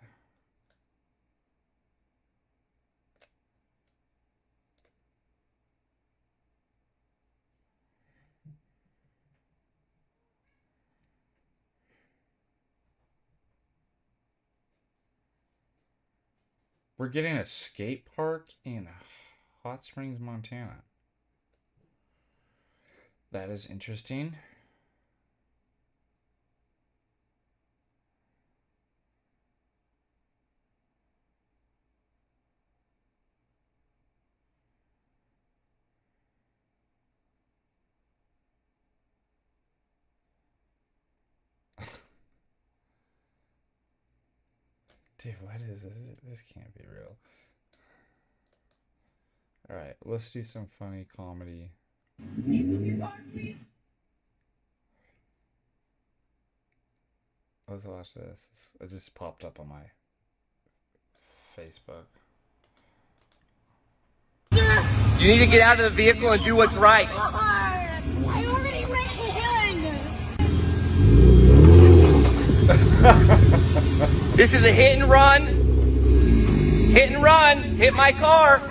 We're getting a skate park in Hot Springs, Montana. That is interesting. Dude, what is this? This can't be real. All right, let's do some funny comedy. Let's watch this. It just popped up on my Facebook. You need to get out of the vehicle and do what's right. I already ran. This is a hit and run. Hit and run. Hit my car.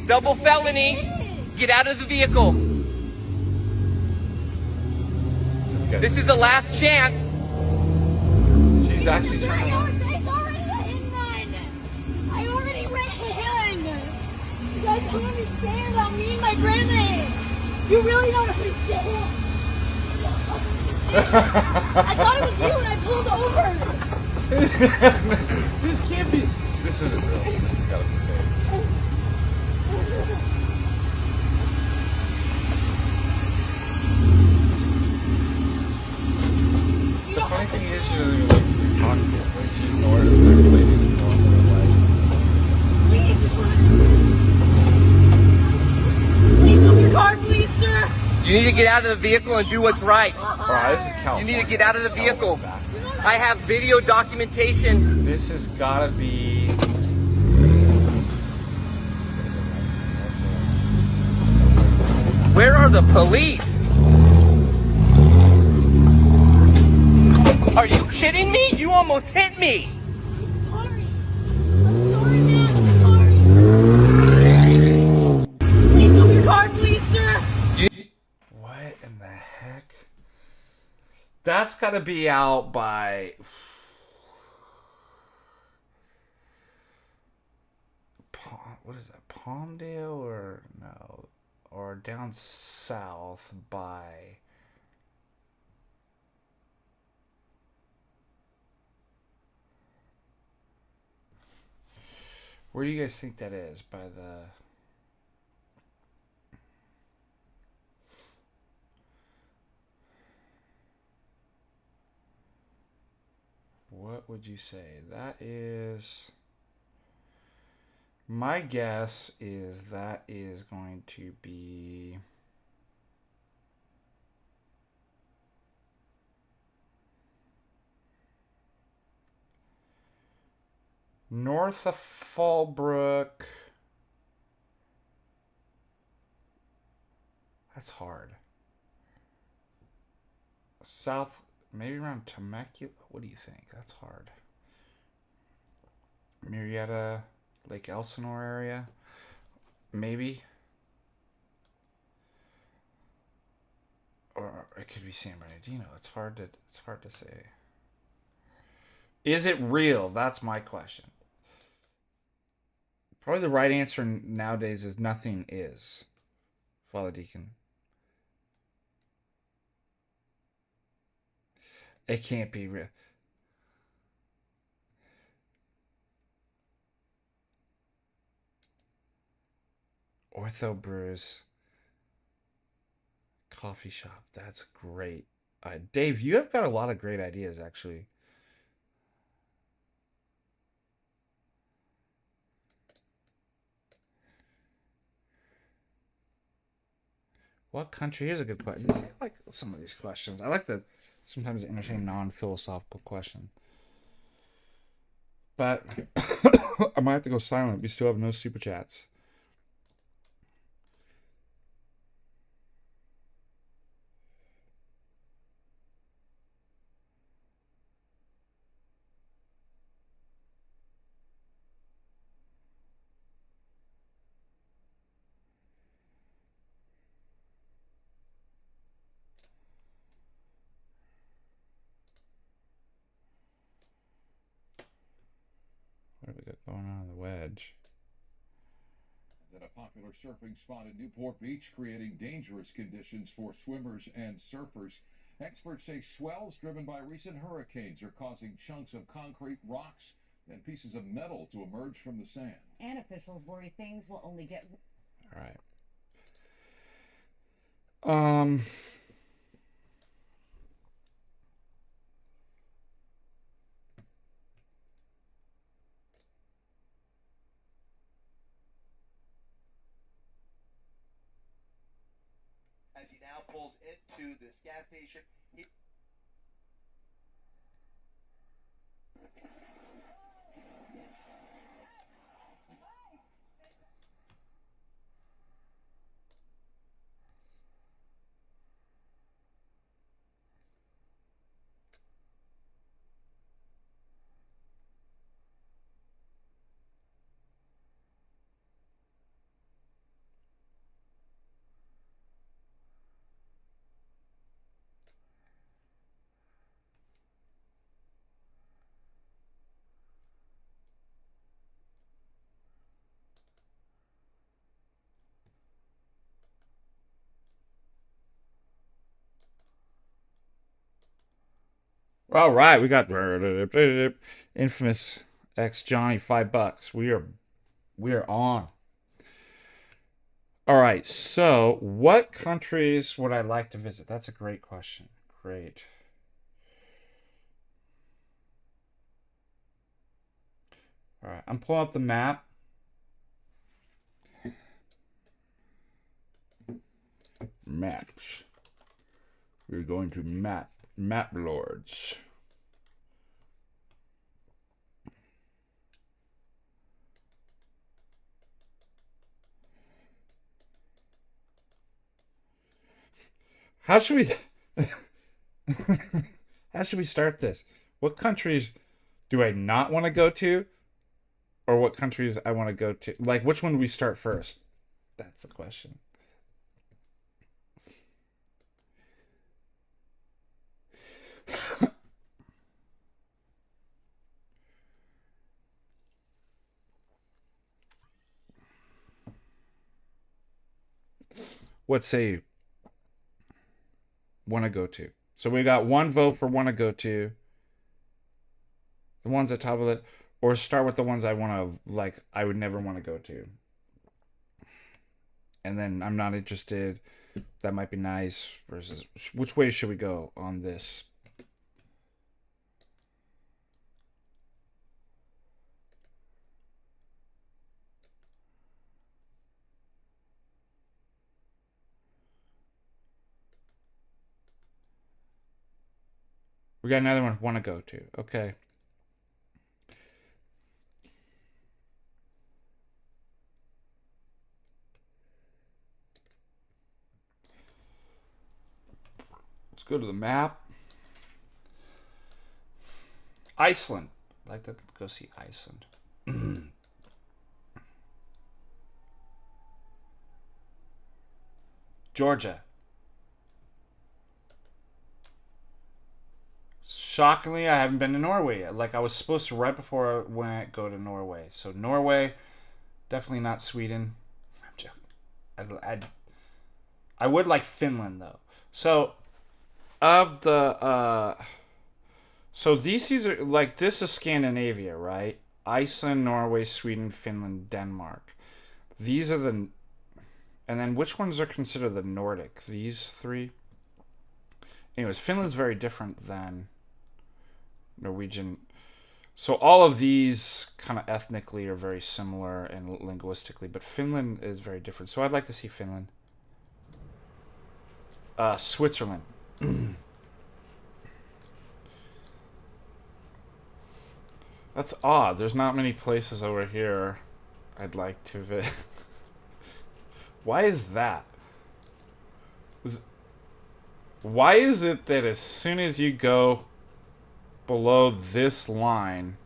Double felony. Get out of the vehicle. This is the last chance. She's actually trying to. It's already a hit and run. I already ran. You guys don't understand about me and my grandma. You really don't understand. I thought it was you and I pulled over. This can't be. This isn't real. This has got to be fake. The funny thing is, she doesn't even look toxic. Like, she ignored this lady's normal life. Please move your car, please, sir. You need to get out of the vehicle and do what's right. Alright, this is California. You need to get out of the vehicle. I have video documentation. This has got to be. Where are the police? Are you kidding me? You almost hit me. Sorry. I'm sorry, man. I'm sorry. Please move your car, please, sir. What in the heck? That's got to be out by. What is that? Palmdale or no? Or down south by Where do you guys think that is? By the... What would you say? That is... My guess is that is going to be... north of Fallbrook. That's hard. South, maybe around Temecula. What do you think? That's hard. Murrieta, Lake Elsinore area, maybe. Or it could be San Bernardino. It's hard to say. Is it real? That's my question. Probably the right answer nowadays is nothing is. Father Deacon. It can't be real. Ortho Brews coffee shop. That's great. Dave, you have got a lot of great ideas, actually. What country? Here's a good question. See, I like some of these questions. I like the sometimes entertain non-philosophical question. But I might have to go silent. We still have no super chats. What do we got going on the wedge? At a popular surfing spot in Newport Beach, creating dangerous conditions for swimmers and surfers. Experts say swells driven by recent hurricanes are causing chunks of concrete, rocks, and pieces of metal to emerge from the sand. And officials worry things will only get... All right. As he now pulls into this gas station. All right, we got infamous X Johnny $5. We are on. All right, so what countries would I like to visit? That's a great question. Great. All right, I'm pulling up the map. Maps. We're going to map lords. How should we how should we start this? What countries do I not want to go to? Or what countries I want to go to? Like, which one do we start first? That's the question. What say you? Want to go to? So we got one vote for want to go to. The ones at top of it. Or start with the ones I want to, like, I would never want to go to. And then I'm not interested. That might be nice. Versus, which way should we go on this? We got another one I want to go to. Okay. Let's go to the map. Iceland. I'd like to go see Iceland. Georgia. Shockingly, I haven't been to Norway yet. Like, I was supposed to right before I went go to Norway. So Norway, definitely not Sweden. I'm joking. I would like Finland though. So of the so these are like, this is Scandinavia, right? Iceland, Norway, Sweden, Finland, Denmark. These are the, and then which ones are considered the Nordic? These three. Anyways, Finland's very different than Norwegian. So all of these kind of ethnically are very similar and linguistically, but Finland is very different. So I'd like to see Finland. Switzerland. That's odd. There's not many places over here I'd like to visit. Why is that? Why is it that as soon as you go below this line,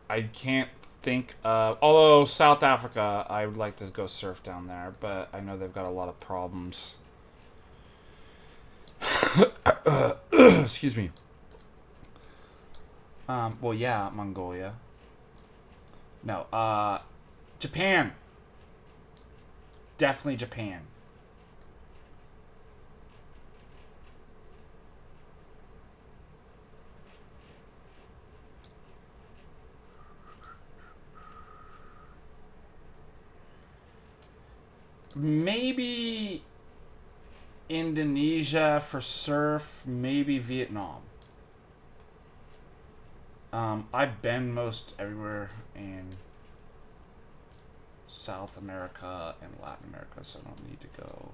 I can't think of... Although South Africa, I would like to go surf down there, but I know they've got a lot of problems. Excuse me. Well, yeah, Mongolia. No, Japan. Definitely Japan. Maybe Indonesia for surf. Maybe Vietnam. I've been most everywhere in South America and Latin America, so I don't need to go.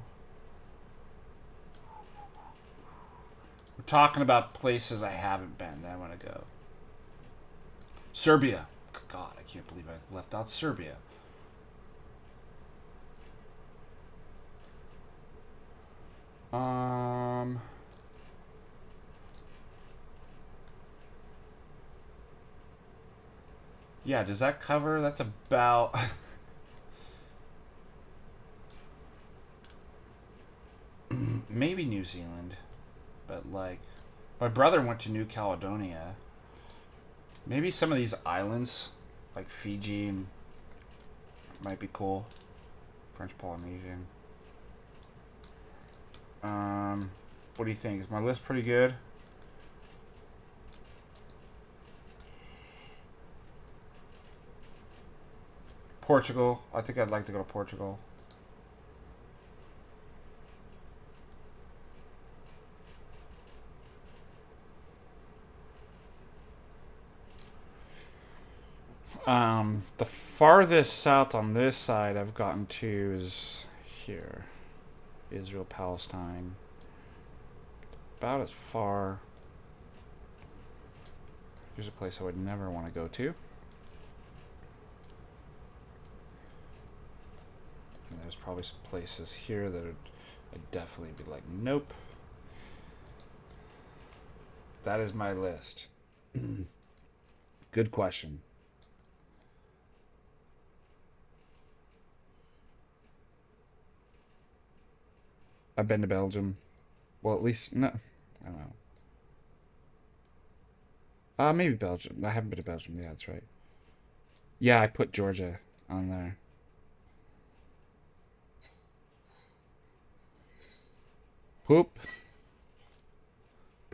We're talking about places I haven't been that I want to go. Serbia. God, I can't believe I left out Serbia. Yeah, does that cover? That's about... Maybe New Zealand. But, like, my brother went to New Caledonia. Maybe some of these islands, like Fiji, and might be cool. French Polynesian. What do you think? Is my list pretty good? Portugal. I think I'd like to go to Portugal. The farthest south on this side I've gotten to is here. Israel, Palestine. About as far. Here's a place I would never want to go to. And there's probably some places here that I'd definitely be like, nope. That is my list. Good question. I've been to Belgium. Well, at least, no, I don't know. Maybe Belgium. I haven't been to Belgium. Yeah, that's right. Yeah, I put Georgia on there. Poop.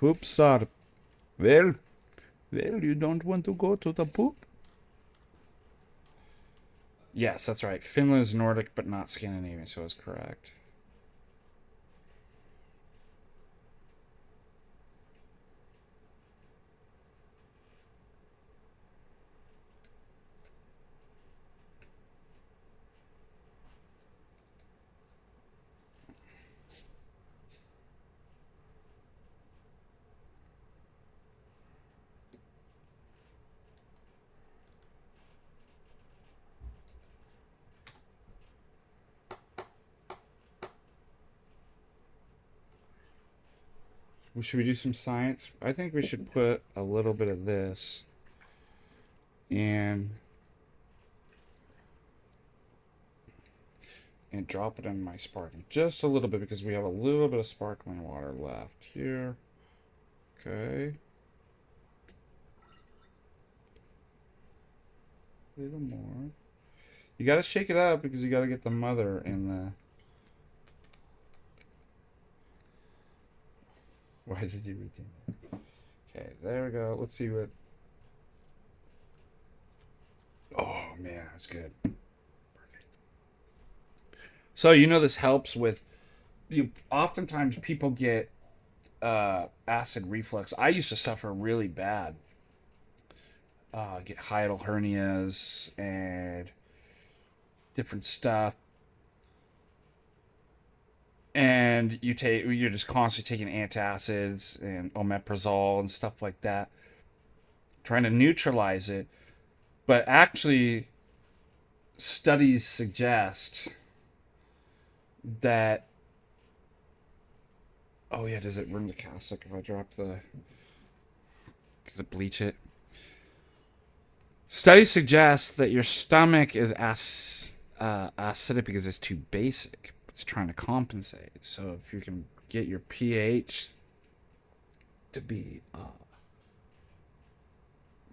Poops are... Well, you don't want to go to the poop? Yes, that's right. Finland is Nordic, but not Scandinavian, so it's correct. Should we do some science? I think we should put a little bit of this in and drop it in my sparkling. Just a little bit because we have a little bit of sparkling water left here. Okay. A little more. You gotta shake it up because you gotta get the mother in the... Why did you retain that? Okay, there we go. Let's see what... Oh, man, that's good. Perfect. So, you know this helps with... Oftentimes, people get acid reflux. I used to suffer really bad. Get hiatal hernias and different stuff. And you're just constantly taking antacids and omeprazole and stuff like that, trying to neutralize it. But actually, studies suggest that... Oh yeah, does it ruin the caustic if I drop the... Does it bleach it? Studies suggest that your stomach is acidic because it's too basic. It's trying to compensate. So if you can get your pH to be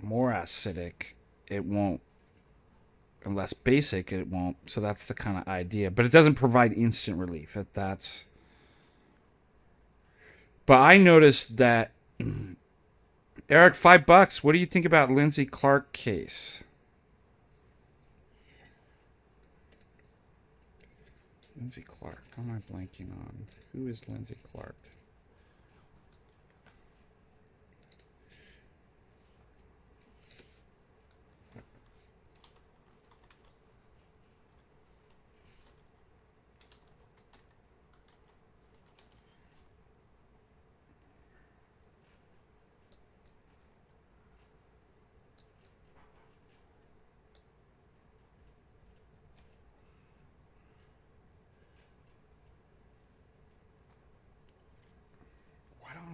more acidic, it won't, and less basic, it won't. So that's the kind of idea. But it doesn't provide instant relief. But I noticed that... Eric, $5. What do you think about Lindsay Clark case? Lindsay Clark. How am I blanking on? Who is Lindsay Clark?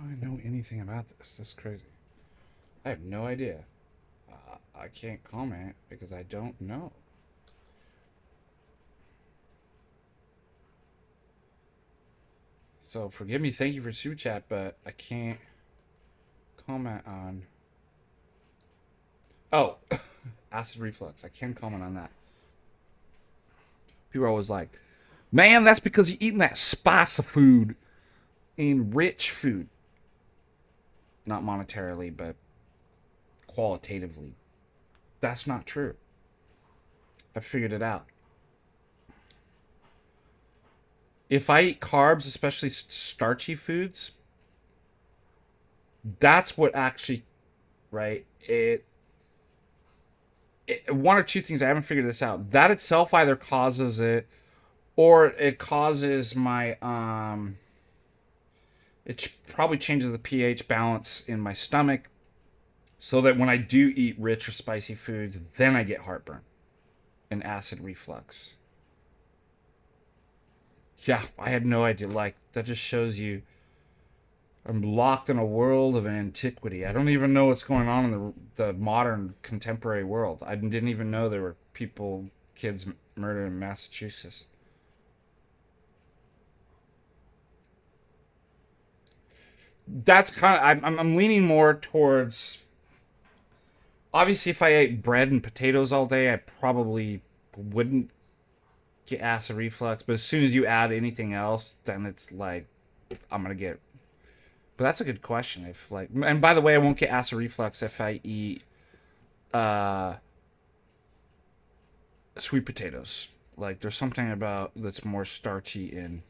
I know anything about this. This is crazy. I have no idea. I can't comment because I don't know. So forgive me. Thank you for super chat, but I can't comment on... Oh, acid reflux. I can comment on that. People are always like, man, that's because you're eating that spice of food and rich food. Not monetarily, but qualitatively. That's not true. I figured it out. If I eat carbs, especially starchy foods, that's what actually, right? One or two things, I haven't figured this out. That itself either causes it, or it causes my it probably changes the pH balance in my stomach so that when I do eat rich or spicy foods, then I get heartburn and acid reflux. Yeah, I had no idea. Like, that just shows you I'm locked in a world of antiquity. I don't even know what's going on in the modern contemporary world. I didn't even know there were kids murdered in Massachusetts. That's kind of... I'm leaning more towards... Obviously, if I ate bread and potatoes all day, I probably wouldn't get acid reflux. But as soon as you add anything else, then it's like I'm going to get But that's a good question. If like, and by the way, I won't get acid reflux if I eat uh sweet potatoes. Like there's something about that's more starchy in.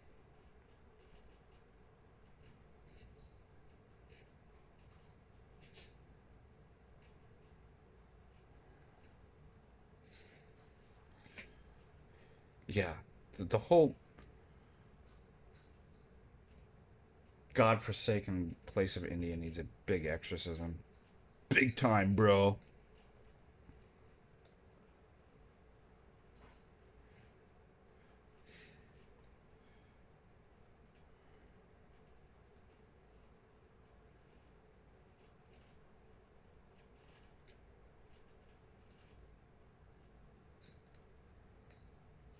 Yeah, the whole godforsaken place of India needs a big exorcism. Big time, bro.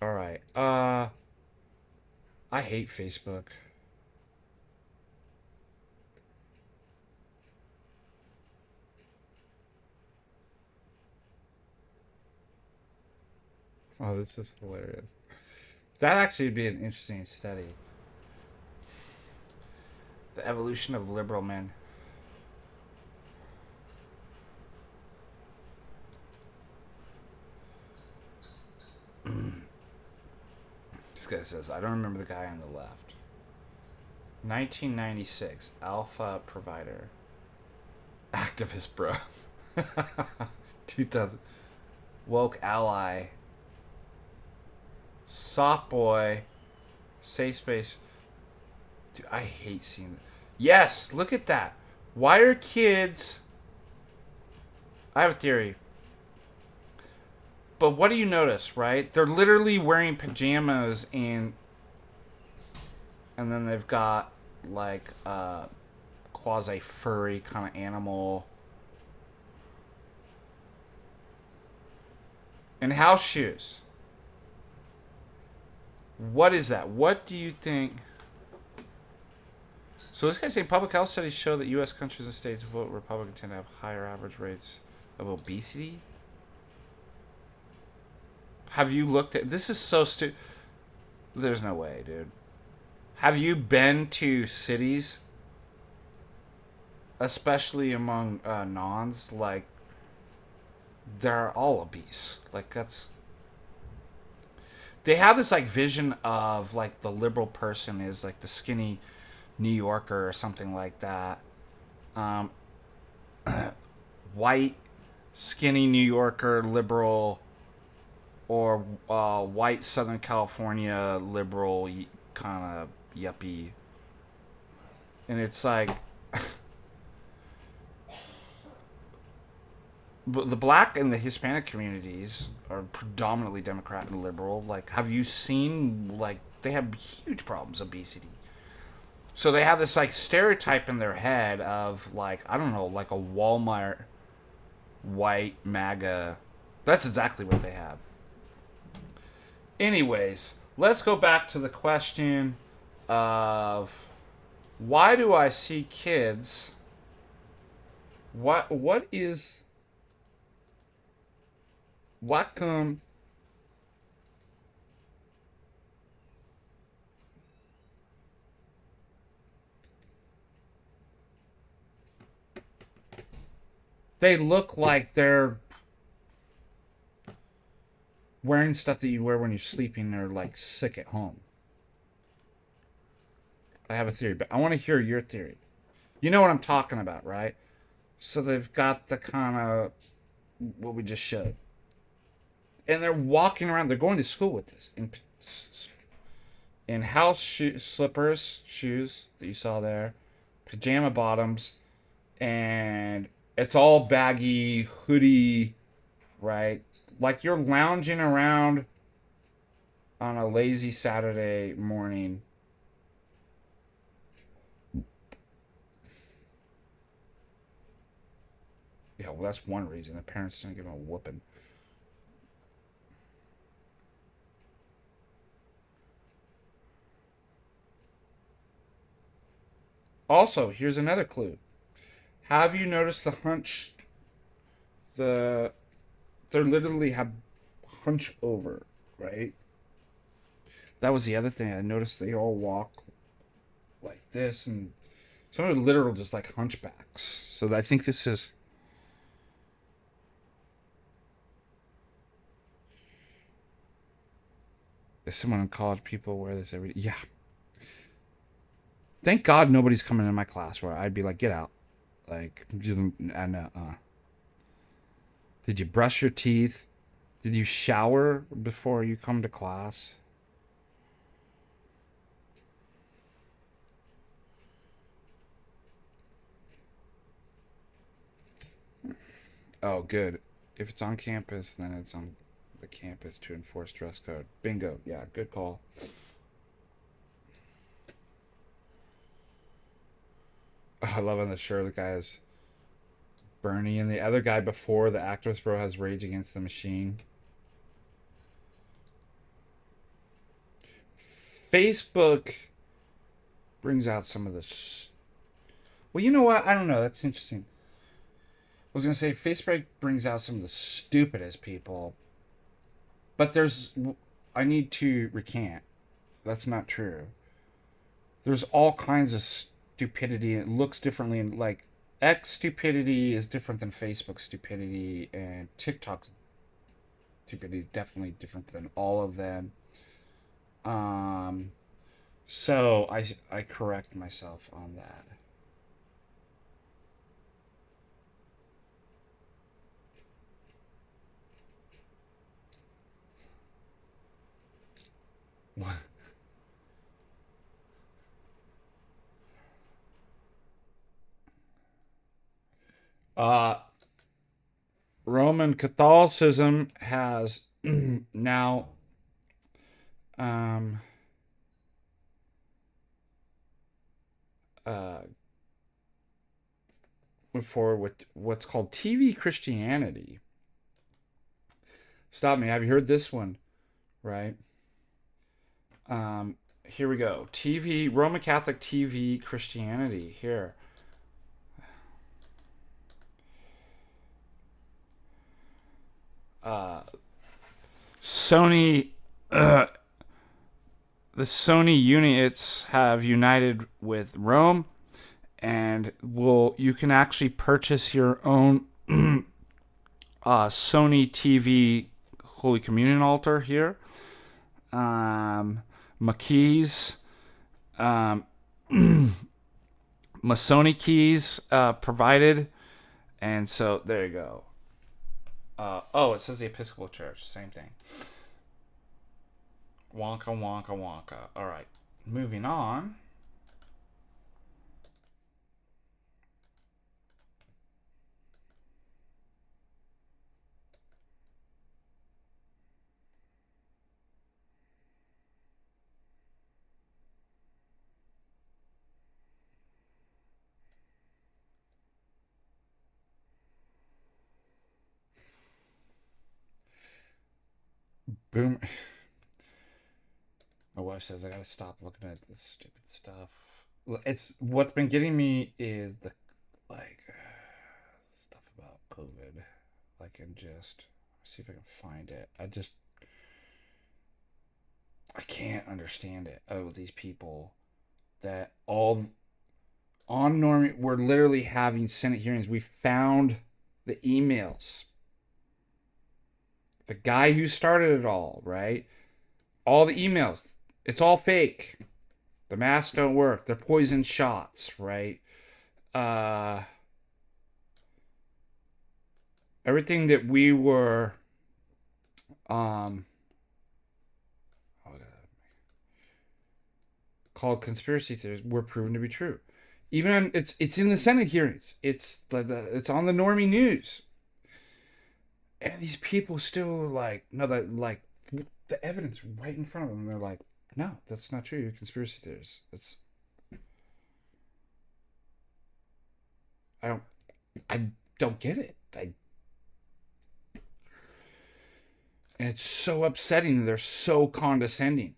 All right. I hate Facebook. Oh, this is hilarious. That actually would be an interesting study. The evolution of liberal men. This guy says, I don't remember the guy on the left. 1996, Alpha Provider. Activist bro. 2000. Woke Ally. Soft Boy. Safe Space. Dude, I hate seeing that. Yes, look at that. Why are kids... I have a theory. But what do you notice, right? They're literally wearing pajamas and then they've got like a quasi furry kind of animal. And house shoes. What is that? What do you think? So this guy's saying public health studies show that U.S. countries and states vote Republican tend to have higher average rates of obesity. Have you looked at... This is so stupid. There's no way, dude. Have you been to cities? Especially among nons? Like, they're all obese. Like, that's... They have this, like, vision of, like, the liberal person is, like, the skinny New Yorker or something like that. White, skinny New Yorker, liberal... Or white Southern California liberal kind of yuppie. And it's like... But the black and the Hispanic communities are predominantly Democrat and liberal. Like, have you seen, like, they have huge problems, obesity. So they have this, like, stereotype in their head of, like, I don't know, like a Walmart white MAGA. That's exactly what they have. Anyways, let's go back to the question of why do I see kids? What come? They look like they're wearing stuff that you wear when you're sleeping. They're like sick at home. I have a theory, but I want to hear your theory. You know what I'm talking about, right? So they've got the kind of what we just showed. And they're walking around. They're going to school with this. In house slippers, shoes that you saw there. Pajama bottoms. And it's all baggy, hoodie, right? Like you're lounging around on a lazy Saturday morning. Yeah, well, that's one reason. The parents didn't give him a whooping. Also, here's another clue. Have you noticed the hunch? They literally have hunch over, right? That was the other thing. I noticed they all walk like this and Some are literal just like hunchbacks. So I think this is... Is someone in college people wear this every day? Yeah. Thank God nobody's coming in my class where I'd be like, get out. Like, and did you brush your teeth? Did you shower before you come to class? Oh, good. If it's on campus, then it's on the campus to enforce dress code. Bingo. Yeah, good call. Oh, I love on the shirt the guy is Bernie, and the other guy before the activist bro has Rage Against the Machine. Facebook brings out some of the... Well, you know what? I don't know. That's interesting. I was going to say Facebook brings out some of the stupidest people. But there's... I need to recant. That's not true. There's all kinds of stupidity. It looks differently. And like, X stupidity is different than Facebook stupidity. And TikTok's stupidity is definitely different than all of them. So I correct myself on that. Roman Catholicism has now went forward with what's called TV Christianity. Stop me. Have you heard this one? Right. Here we go. Roman Catholic TV Christianity. Here. Sony, the Sony units have united with Rome, and you can actually purchase your own Sony TV Holy Communion altar here. Makeys, Masonic keys provided, and so there you go. It says the Episcopal Church. Same thing. Wonka, wonka, wonka. All right. Moving on. Boom. My wife says I gotta stop looking at this stupid stuff. It's what's been getting me is the stuff about COVID. And just see if I can find it. I can't understand it. Oh, these people that all on Norm, we're literally having Senate hearings. We found the emails. The guy who started it all, right? All the emails. It's all fake. The masks don't work. They're poison shots, right? Everything that we were called conspiracy theories were proven to be true. Even it's in the Senate hearings. It's on the Norwegian Nous. And these people still no, that the evidence right in front of them. They're like, no, that's not true. You're conspiracy theories. I don't get it. And it's so upsetting. They're so condescending.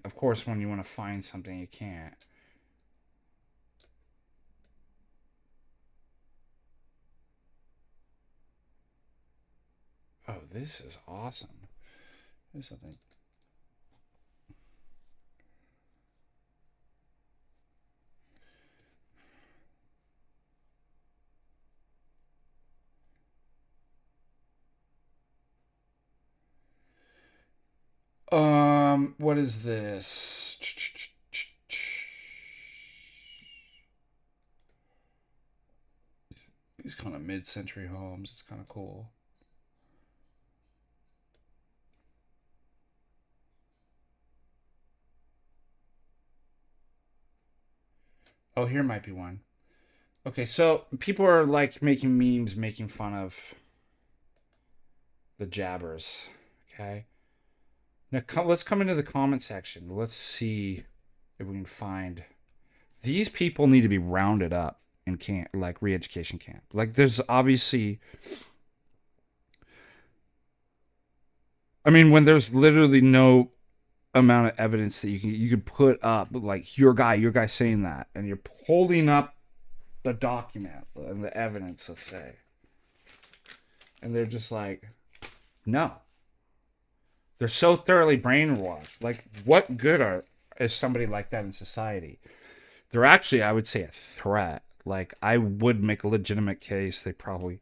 Of course, when you want to find something, you can't. Oh, this is awesome. There's something. What is this? These kind of mid-century homes. It's kind of cool. Oh, here might be one. Okay, so people are like making memes, making fun of the jabbers. Okay. Now let's come into the comment section. Let's see if we can find. These people need to be rounded up in camp, like re-education camp. Like there's obviously. I mean, when there's literally no amount of evidence that you could put up, like your guy saying that, and you're holding up the document and the evidence, let's say, and they're just like, no. They're so thoroughly brainwashed. Like, what good is somebody like that in society? They're actually, I would say, a threat. Like, I would make a legitimate case they probably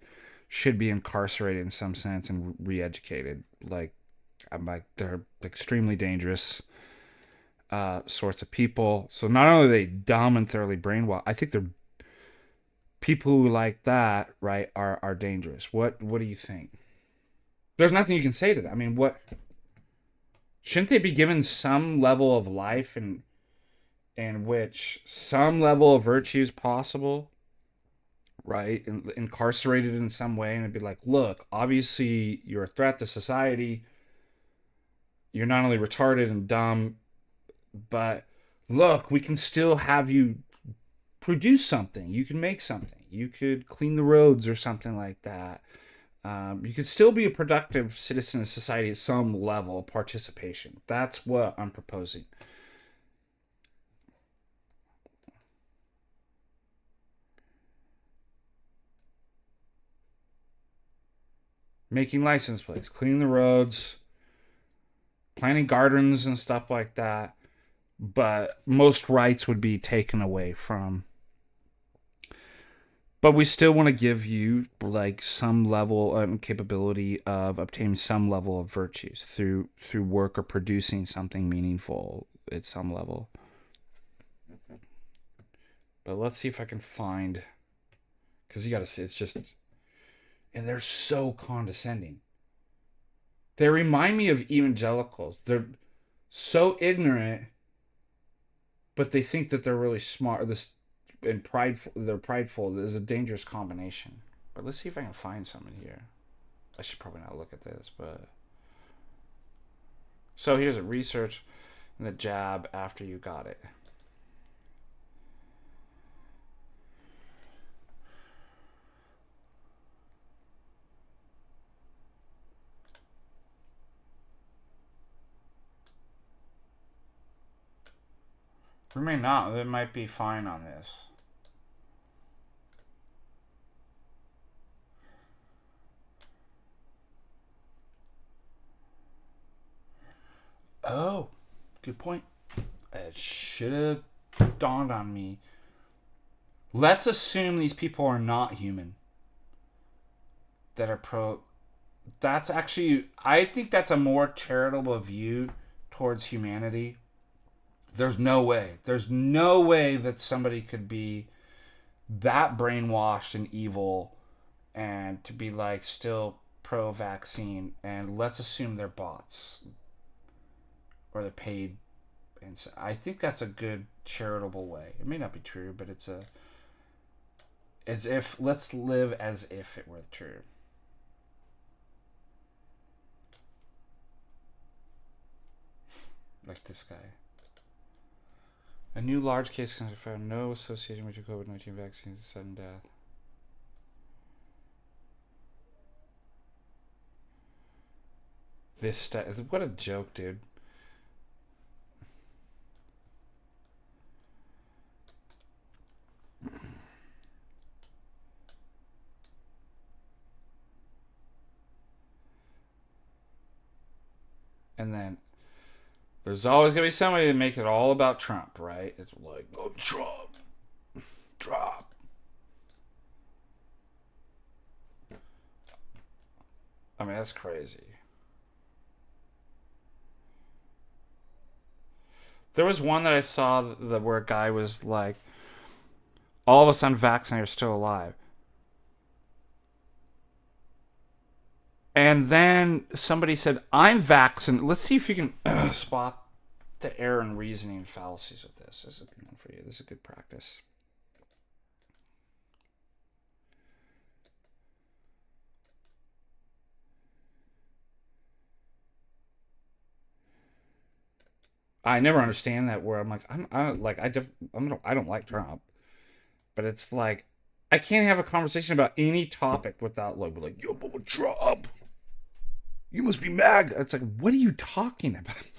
should be incarcerated in some sense and re-educated. Like, they're extremely dangerous sorts of people. So not only are they dumb and thoroughly brainwashed, I think they're people who like that, right, are dangerous. What do you think? There's nothing you can say to that. I mean, what shouldn't they be given some level of life in which some level of virtue is possible, right? Incarcerated in some way, and it'd be like, look, obviously you're a threat to society. You're not only retarded and dumb, but look, we can still have you produce something. You can make something. You could clean the roads or something like that. You could still be a productive citizen of society at some level of participation. That's what I'm proposing. Making license plates, cleaning the roads, planting gardens and stuff like that. But most rights would be taken away from. But we still want to give you like some level and capability of obtaining some level of virtues through work or producing something meaningful at some level. But let's see if I can find, because you got to see, it's just, and they're so condescending. They remind me of evangelicals. They're so ignorant, but they think that they're really smart. And prideful. They're prideful. There's a dangerous combination. But let's see if I can find something here. I should probably not look at this, but so here's a research and the jab after you got it. We may not. It might be fine on this. Oh, good point. It should have dawned on me. Let's assume these people are not human. That are pro. That's actually, I think that's a more charitable view towards humanity. There's no way. There's no way that somebody could be that brainwashed and evil and to be like still pro-vaccine. And let's assume they're bots. Or they're paid. And so I think that's a good charitable way. It may not be true, but it's as if, let's live as if it were true. Like this guy. A new large case found no association with your COVID-19 vaccines and sudden death. What a joke, dude. And then there's always going to be somebody that make it all about Trump, right? It's like, oh, Trump. Trump. I mean, that's crazy. There was one that I saw that where a guy was like, all of us unvaccinated are still alive. And then somebody said, I'm vaccinated. Let's see if you can spot the error in reasoning fallacies with this. This is a good one for you. This is a good practice. I never understand that where I'm like, I don't like Trump, but it's like, I can't have a conversation about any topic without like, yo, but Trump, you must be mad. It's like, what are you talking about?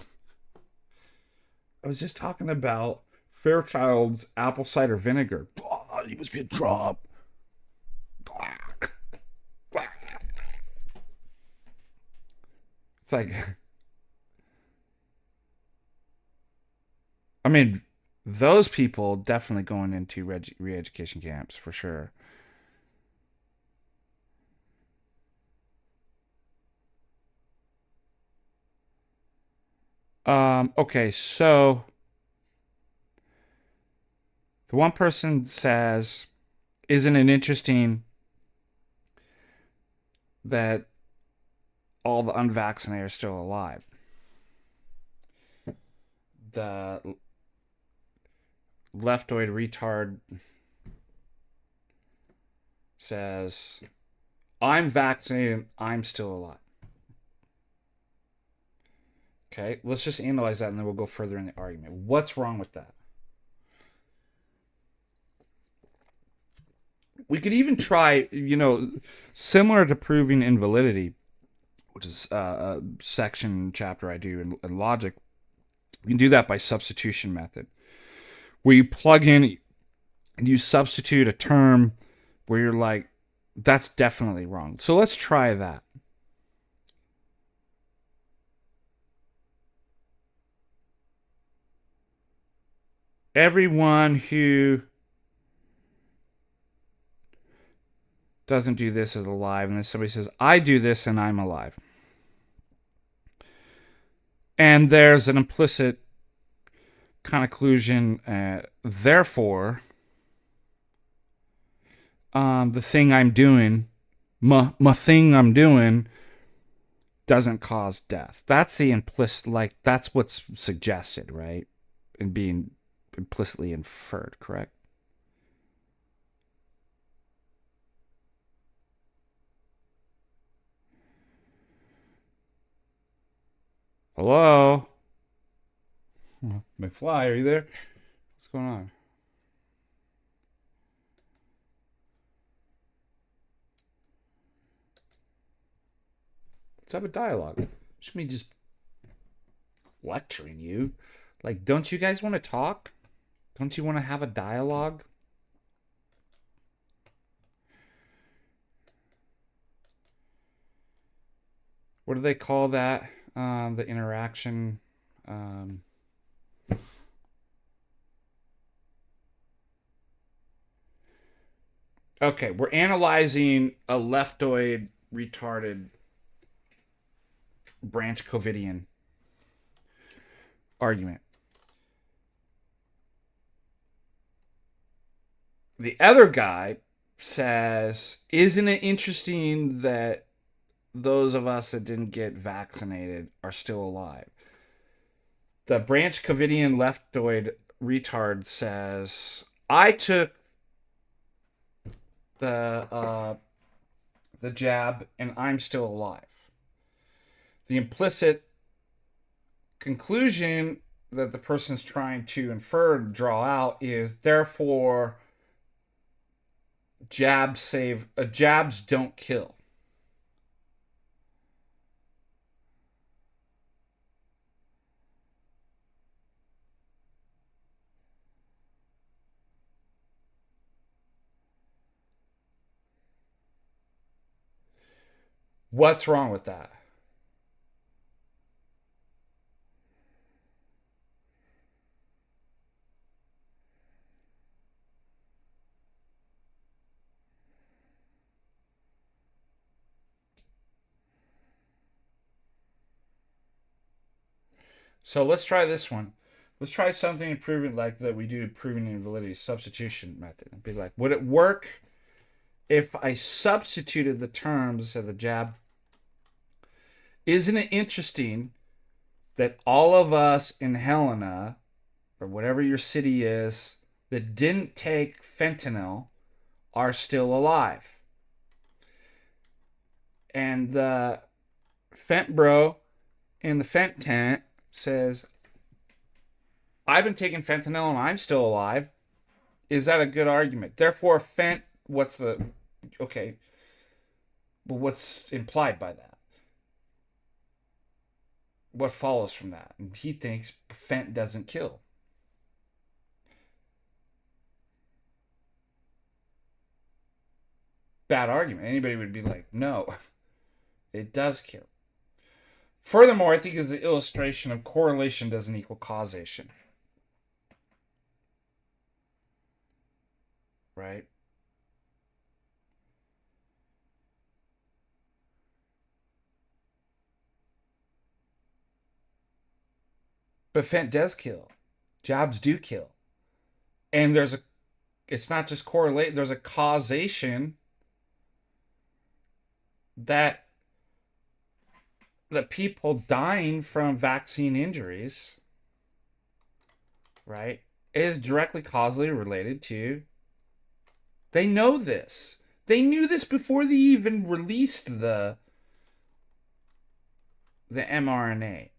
I was just talking about Fairchild's apple cider vinegar. Oh, you must be a Trump. It's like, I mean, those people definitely going into re-education camps for sure. Okay, so the one person says, isn't it interesting that all the unvaccinated are still alive? The leftoid retard says, I'm vaccinated, I'm still alive. Okay, let's just analyze that and then we'll go further in the argument. What's wrong with that? We could even try, similar to proving invalidity, which is a section chapter I do in logic. We can do that by substitution method, where you plug in and you substitute a term where you're like, that's definitely wrong. So let's try that. Everyone who doesn't do this is alive. And then somebody says, I do this and I'm alive. And there's an implicit conclusion. Therefore, the thing I'm doing, my thing I'm doing, doesn't cause death. That's the implicit, that's what's suggested, right? And being implicitly inferred, correct? Hello? McFly, are you there? What's going on? Let's have a dialogue. Should me just lecturing you? Like, don't you guys want to talk? Don't you want to have a dialogue? What do they call that? The interaction. Okay, we're analyzing a leftoid, retarded, branch Covidian argument. The other guy says, isn't it interesting that those of us that didn't get vaccinated are still alive? The branch Covidian leftoid retard says, I took the jab and I'm still alive. The implicit conclusion that the person's trying to infer and draw out is, therefore, jabs don't kill. What's wrong with that? So let's try this one. Let's try something proven like that we do proving invalidity substitution method. It'd be like, would it work if I substituted the terms of the jab? Isn't it interesting that all of us in Helena, or whatever your city is, that didn't take fentanyl are still alive? And the Fent bro in the Fent tent says, I've been taking fentanyl and I'm still alive. Is that a good argument? Therefore, Fent, okay, but what's implied by that? What follows from that? And he thinks Fent doesn't kill. Bad argument. Anybody would be like, no, it does kill. Furthermore, I think it's an illustration of correlation doesn't equal causation. Right? But Fent does kill. Jabs do kill. And it's not just correlate, there's a causation that the people dying from vaccine injuries, right, is directly causally related to. They know this. They knew this before they even released the mRNA.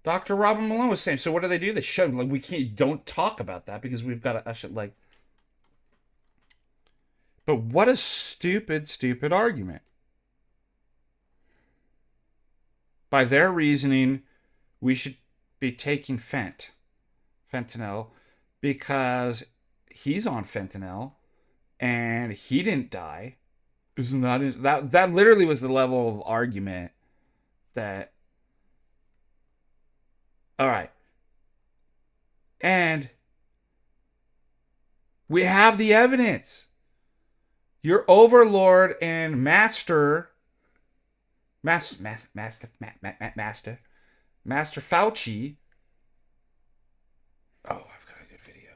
Dr. Robin Malone was saying, so what do? They shut like we don't talk about that because we've got to usher like. But what a stupid argument. By their reasoning, we should be taking fentanyl, because he's on fentanyl and he didn't die. Isn't that literally was the level of argument that. All right. And we have the evidence. Your overlord and master Fauci. Oh, I've got a good video.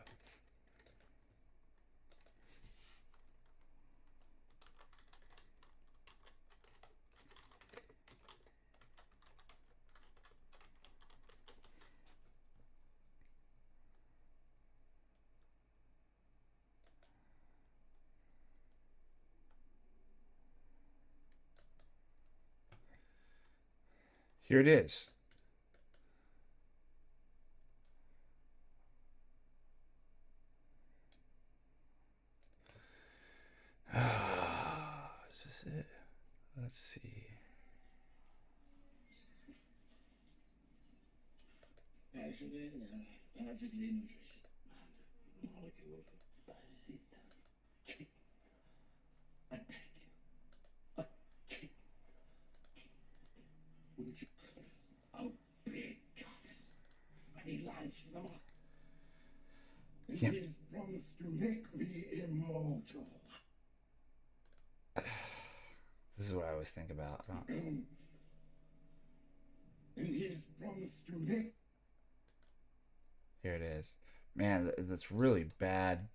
Here it is. Is this it? Let's see. Actually, perfectly nutritious. Molecule of parasite. I beg you. Wouldn't you? Oh, big God. I need lives for them all. And Yeah. he has promised to make me immortal. This is what I always think about. And he has promised to make. Here it is. Man, that's really bad.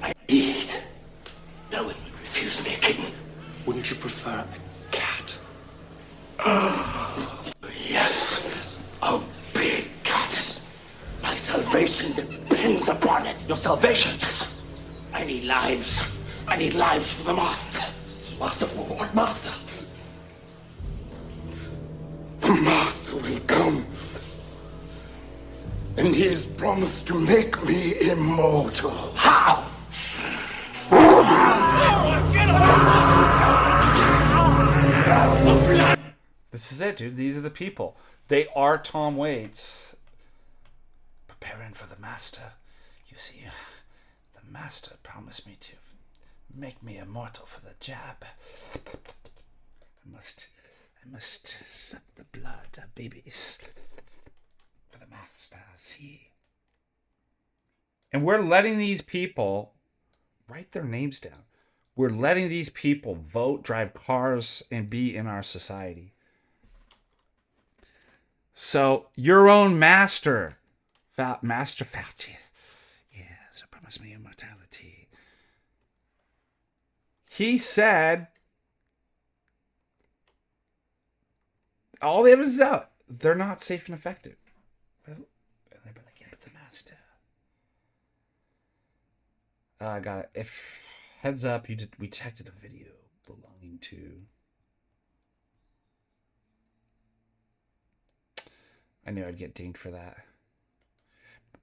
I eat. No one would refuse me a kitten. Wouldn't you prefer a cat? Yes. Oh, big goddess. My salvation depends upon it. Your salvation? Yes. I need lives. I need lives for the master. Master for what master? The master will come. And he has promised to make me immortal. How? This is it, dude. These are the people. They are Tom Waits. Preparing for the master. You see, the master promised me to make me immortal for the jab. I must suck the blood of babies for the master. See? And we're letting these people write their names down. We're letting these people vote, drive cars, and be in our society. So, your own master, Master Fauci, so promise me immortality. He said, all the evidence is out. They're not safe and effective. Well, they better get with the master. I got it. If heads up, we detected a video belonging to. I knew I'd get dinged for that.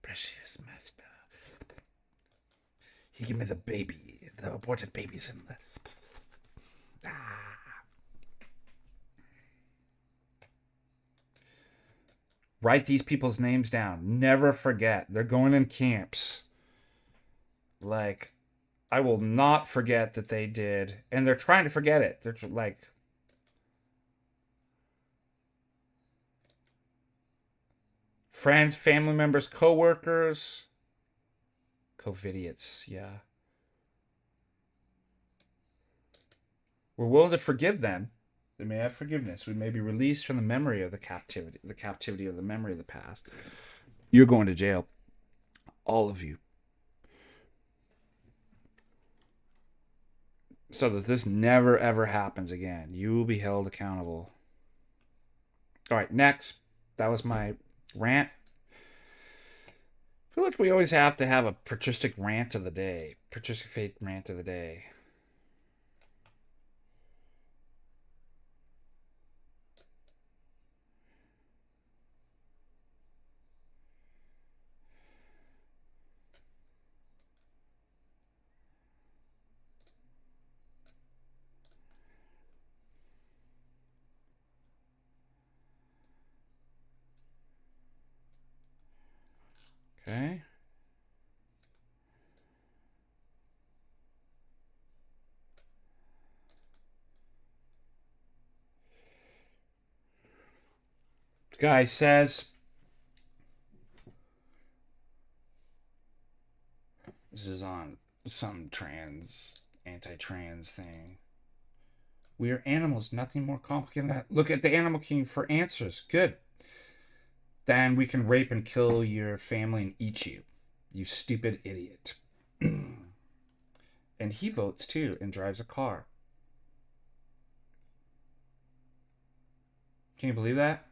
Precious master. He gave me the baby, the aborted babies in the. Write these people's names down. Never forget. They're going in camps. Like, I will not forget that they did. And they're trying to forget it. They're like. Friends, family members, co-workers. COVIDiots, yeah. We're willing to forgive them. They may have forgiveness. We may be released from the memory of the captivity of the memory of the past. You're going to jail. All of you. So that this never, ever happens again. You will be held accountable. All right, next. That was my rant. I feel like we always have to have a patristic rant of the day. Patristic Faith rant of the day. Okay. The guy says, this is on some anti-trans thing. We are animals, nothing more complicated than that. Look at the Animal King for answers. Good. Then we can rape and kill your family and eat you. You stupid idiot. And he votes too and drives a car. Can you believe that?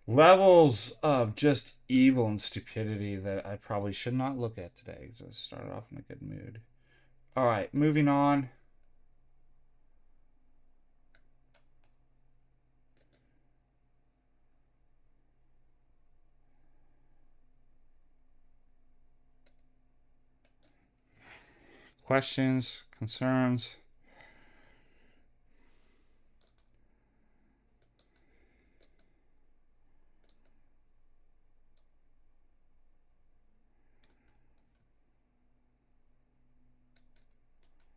Levels of just evil and stupidity that I probably should not look at today because I started off in a good mood. All right, moving on. Questions, concerns?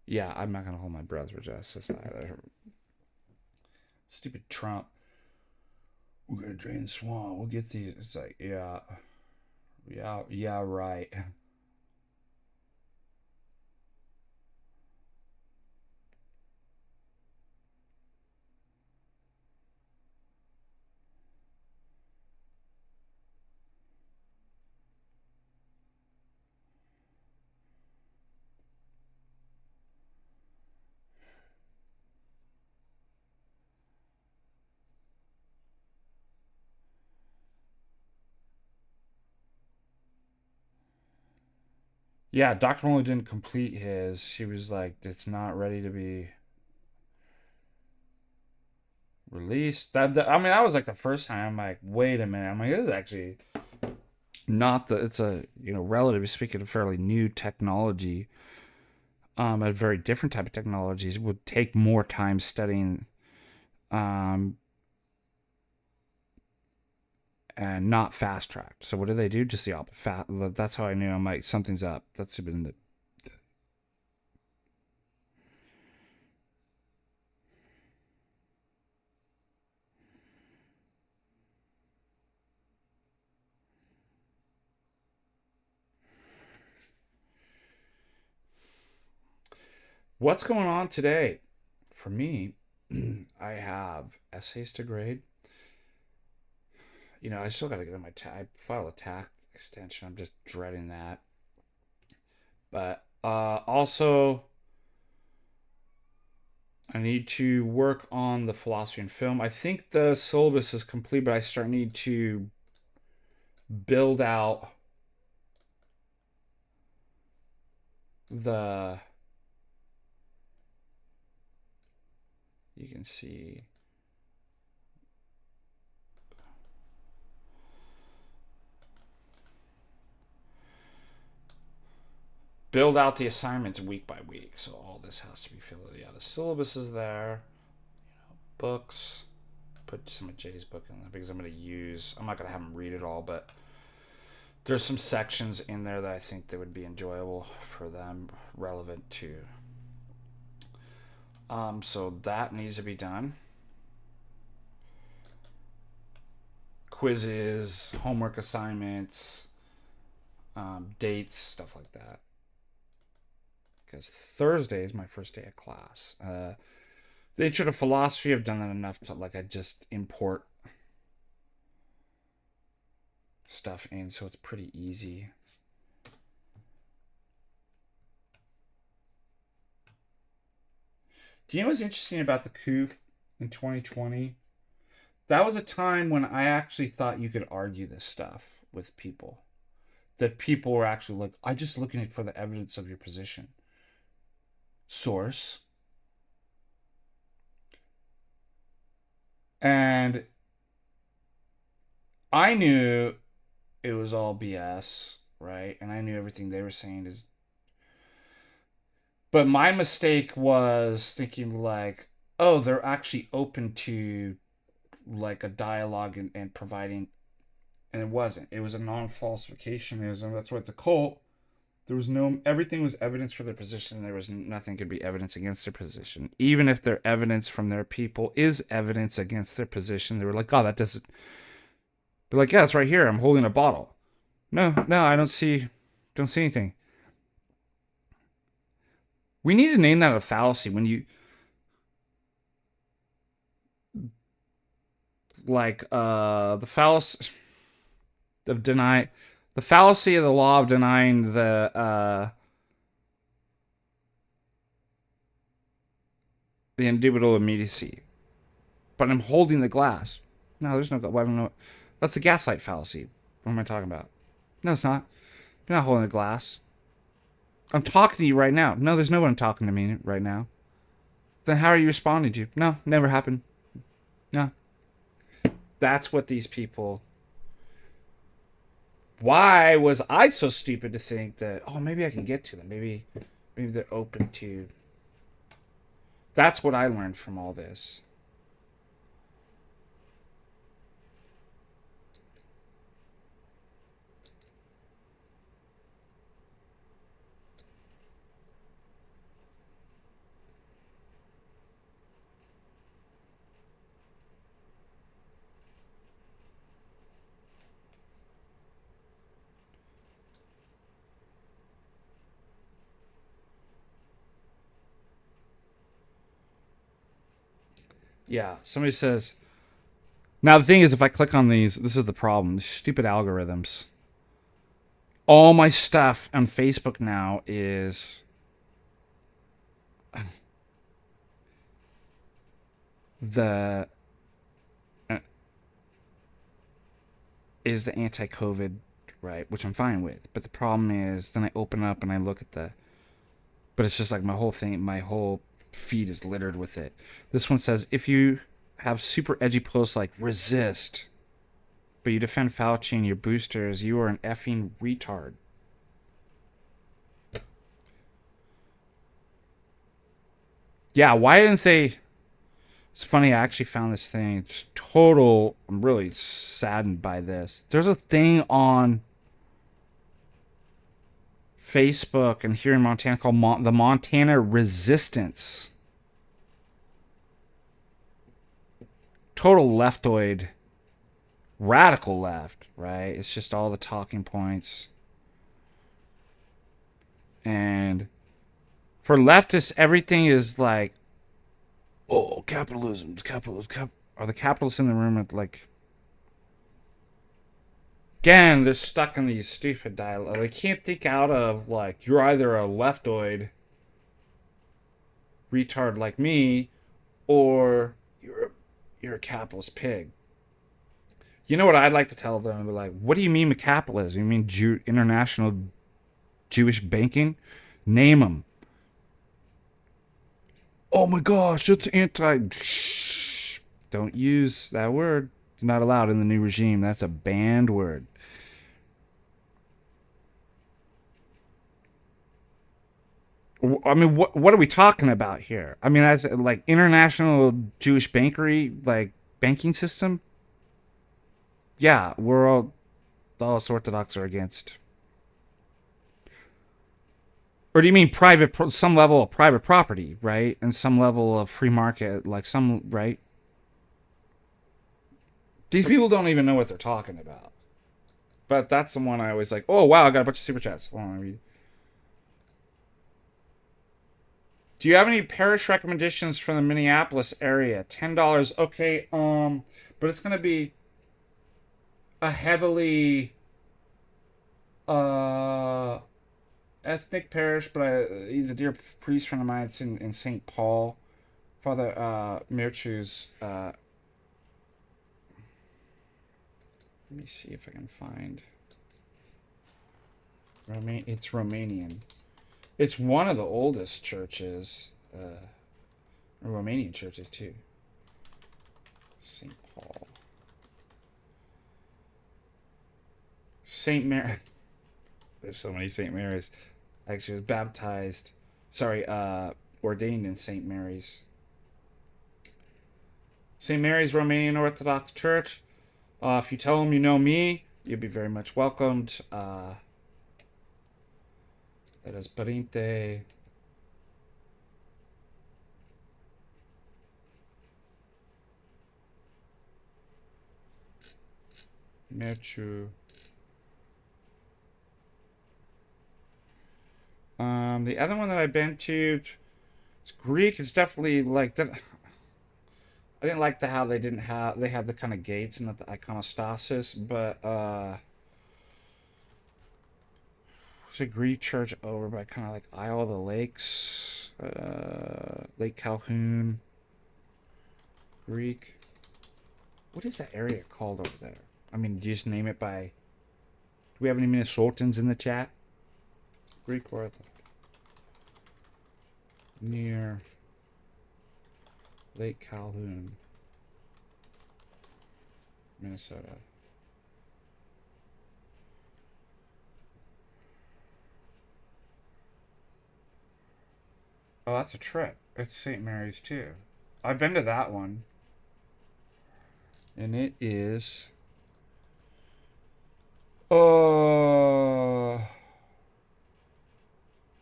Yeah, I'm not going to hold my breath for justice either. Stupid Trump. We're going to drain the swamp. We'll get these. It's like, yeah, right. Yeah, Dr. Molly didn't complete his. She was like, it's not ready to be released. I mean, that was like the first time. I'm like, wait a minute. I'm like, this is actually not it's a, relatively speaking, a fairly new technology. A very different type of technologies. It would take more time studying, and not fast tracked. So what do they do? Just the opposite. That's how I knew. I'm like, something's up. That's been the. What's going on today? For me, I have essays to grade. You know, I still got to get on my I file a tax extension. I'm just dreading that. But also, I need to work on the philosophy and film. I think the syllabus is complete, but I need to build out the, you can see, build out the assignments week by week. So all this has to be filled out. Yeah, the syllabus is there. Books. Put some of Jay's book in there because I'm going to use, I'm not going to have him read it all, but there's some sections in there that I think that would be enjoyable for them, relevant to. So that needs to be done. Quizzes, homework assignments, dates, stuff like that. Because Thursday is my first day of class. The intro to philosophy, I've done that enough to, like, I just import stuff in, so it's pretty easy. Do you know what's interesting about the coup in 2020? That was a time when I actually thought you could argue this stuff with people. That people were actually like, I'm just looking for the evidence of your position. Source. And I knew it was all BS, right? And I knew everything they were saying is. But my mistake was thinking like, oh, they're actually open to like a dialogue and providing, and it wasn't. It was a non-falsificationism. That's why it's a cult. There was no, everything was evidence for their position. There was nothing could be evidence against their position. Even if their evidence from their people is evidence against their position, they were like, oh, that doesn't. They're like, yeah, it's right here. I'm holding a bottle. No, I don't see anything. We need to name that a fallacy. When you, like, the fallacy of the fallacy of the law of denying the indubitable immediacy. But I'm holding the glass. No, there's no, I don't know. That's the gaslight fallacy. What am I talking about? No, it's not. You're not holding the glass. I'm talking to you right now. No, there's no one talking to me right now. Then how are you responding to? No, never happened. No. That's what these people. Why was I so stupid to think that, oh, maybe I can get to them. Maybe they're open to. That's what I learned from all this. Yeah, somebody says. Now the thing is, if I click on these, this is the problem. These stupid algorithms. All my stuff on Facebook now is the anti-COVID, right? Which I'm fine with. But the problem is, then I open up and I look at the. But it's just like my whole thing, my whole feed is littered with it. This one says, if you have super edgy posts like resist, but you defend Fauci and your boosters, you are an effing retard. Yeah, why didn't they? It's funny, I actually found this thing. It's total. I'm really saddened by this. There's a thing on Facebook and here in Montana called the Montana Resistance. Total leftoid, radical left, right? It's just all the talking points. And For leftists, everything is like, oh, capitalism, are the capitalists in the room at like, again, they're stuck in these stupid dialogue. They can't think out of like, you're either a leftoid retard like me, or you're a capitalist pig. You know what I'd like to tell them? Like, what do you mean with capitalism? You mean international Jewish banking? Name them. Oh my gosh, it's anti. Shh. Don't use that word. It's not allowed in the new regime. That's a banned word. I mean, what are we talking about here? I mean, that's like international Jewish like banking system. Yeah, we're all Orthodox are against. Or do you mean some level of private property, right? And some level of free market, like some, right? These people don't even know what they're talking about. But that's the one I always like, oh, wow, I got a bunch of super chats. Hold on, I read. Do you have any parish recommendations from the Minneapolis area? $10. Okay, but it's going to be a heavily ethnic parish, but he's a dear priest friend of mine. It's in St. Paul. Father Mirchu's. Let me see if I can find. It's Romanian. It's one of the oldest churches. Romanian churches too. St. Paul. St. Mary. There's so many St. Marys. Actually, was baptized. Sorry, ordained in St. Mary's. St. Mary's Romanian Orthodox Church. If you tell them you know me, you'll be very much welcomed. That is Părinte. Merciu. The other one that I've been to, it's Greek. It's definitely like that. I didn't like how they had the kind of gates and the iconostasis, but it's a Greek church over by kind of like Isle of the Lakes, Lake Calhoun. Greek. What is that area called over there? I mean, do you just name it by? Do we have any Minnesotans in the chat? Greek Orthodox. Near Lake Calhoun, Minnesota. Oh, that's a trip. It's St. Mary's too. I've been to that one. And it is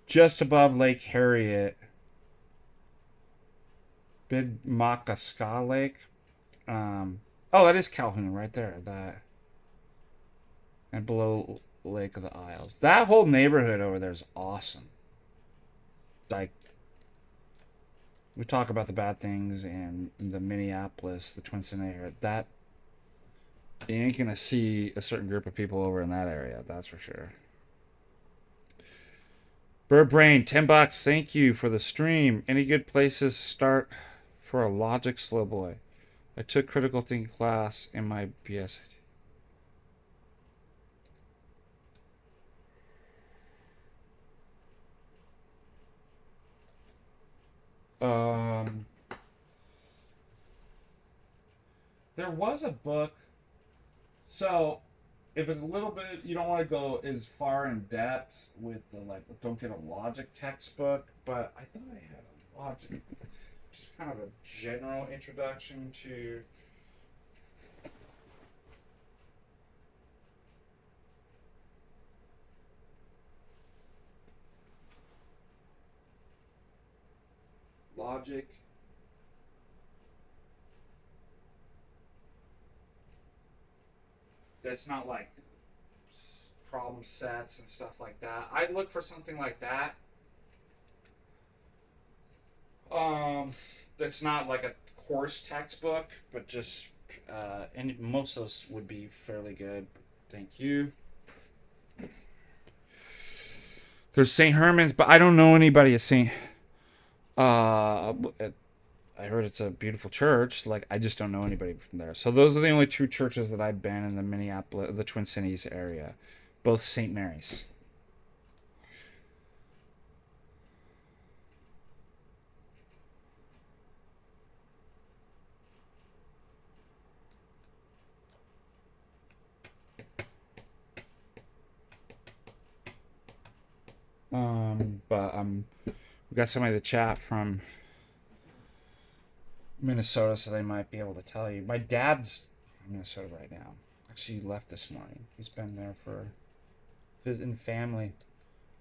just above Lake Harriet. Big Makaska Lake. Oh, that is Calhoun right there. That and below Lake of the Isles. That whole neighborhood over there is awesome. Like, we talk about the bad things in the Minneapolis, the Twin Cities area. That you ain't gonna see a certain group of people over in that area. That's for sure. Bird Brain, $10. Thank you for the stream. Any good places to start for a logic slow boy? I took critical thinking class in my BS. There was a book. So, if it's a little bit, you don't want to go as far in depth with the don't get a logic textbook. But I thought I had a logic, just kind of a general introduction to. Logic. That's not like problem sets and stuff like that. I'd look for something like that. That's not like a course textbook, but just and most of those would be fairly good. Thank you. There's St. Herman's, but I don't know anybody at St. I heard it's a beautiful church. Like, I just don't know anybody from there. So those are the only two churches that I've been in the Minneapolis, the Twin Cities area. Both St. Mary's. But we got somebody in the chat from Minnesota, so they might be able to tell you. My dad's in Minnesota right now. Actually, he left this morning. He's been there for visiting family.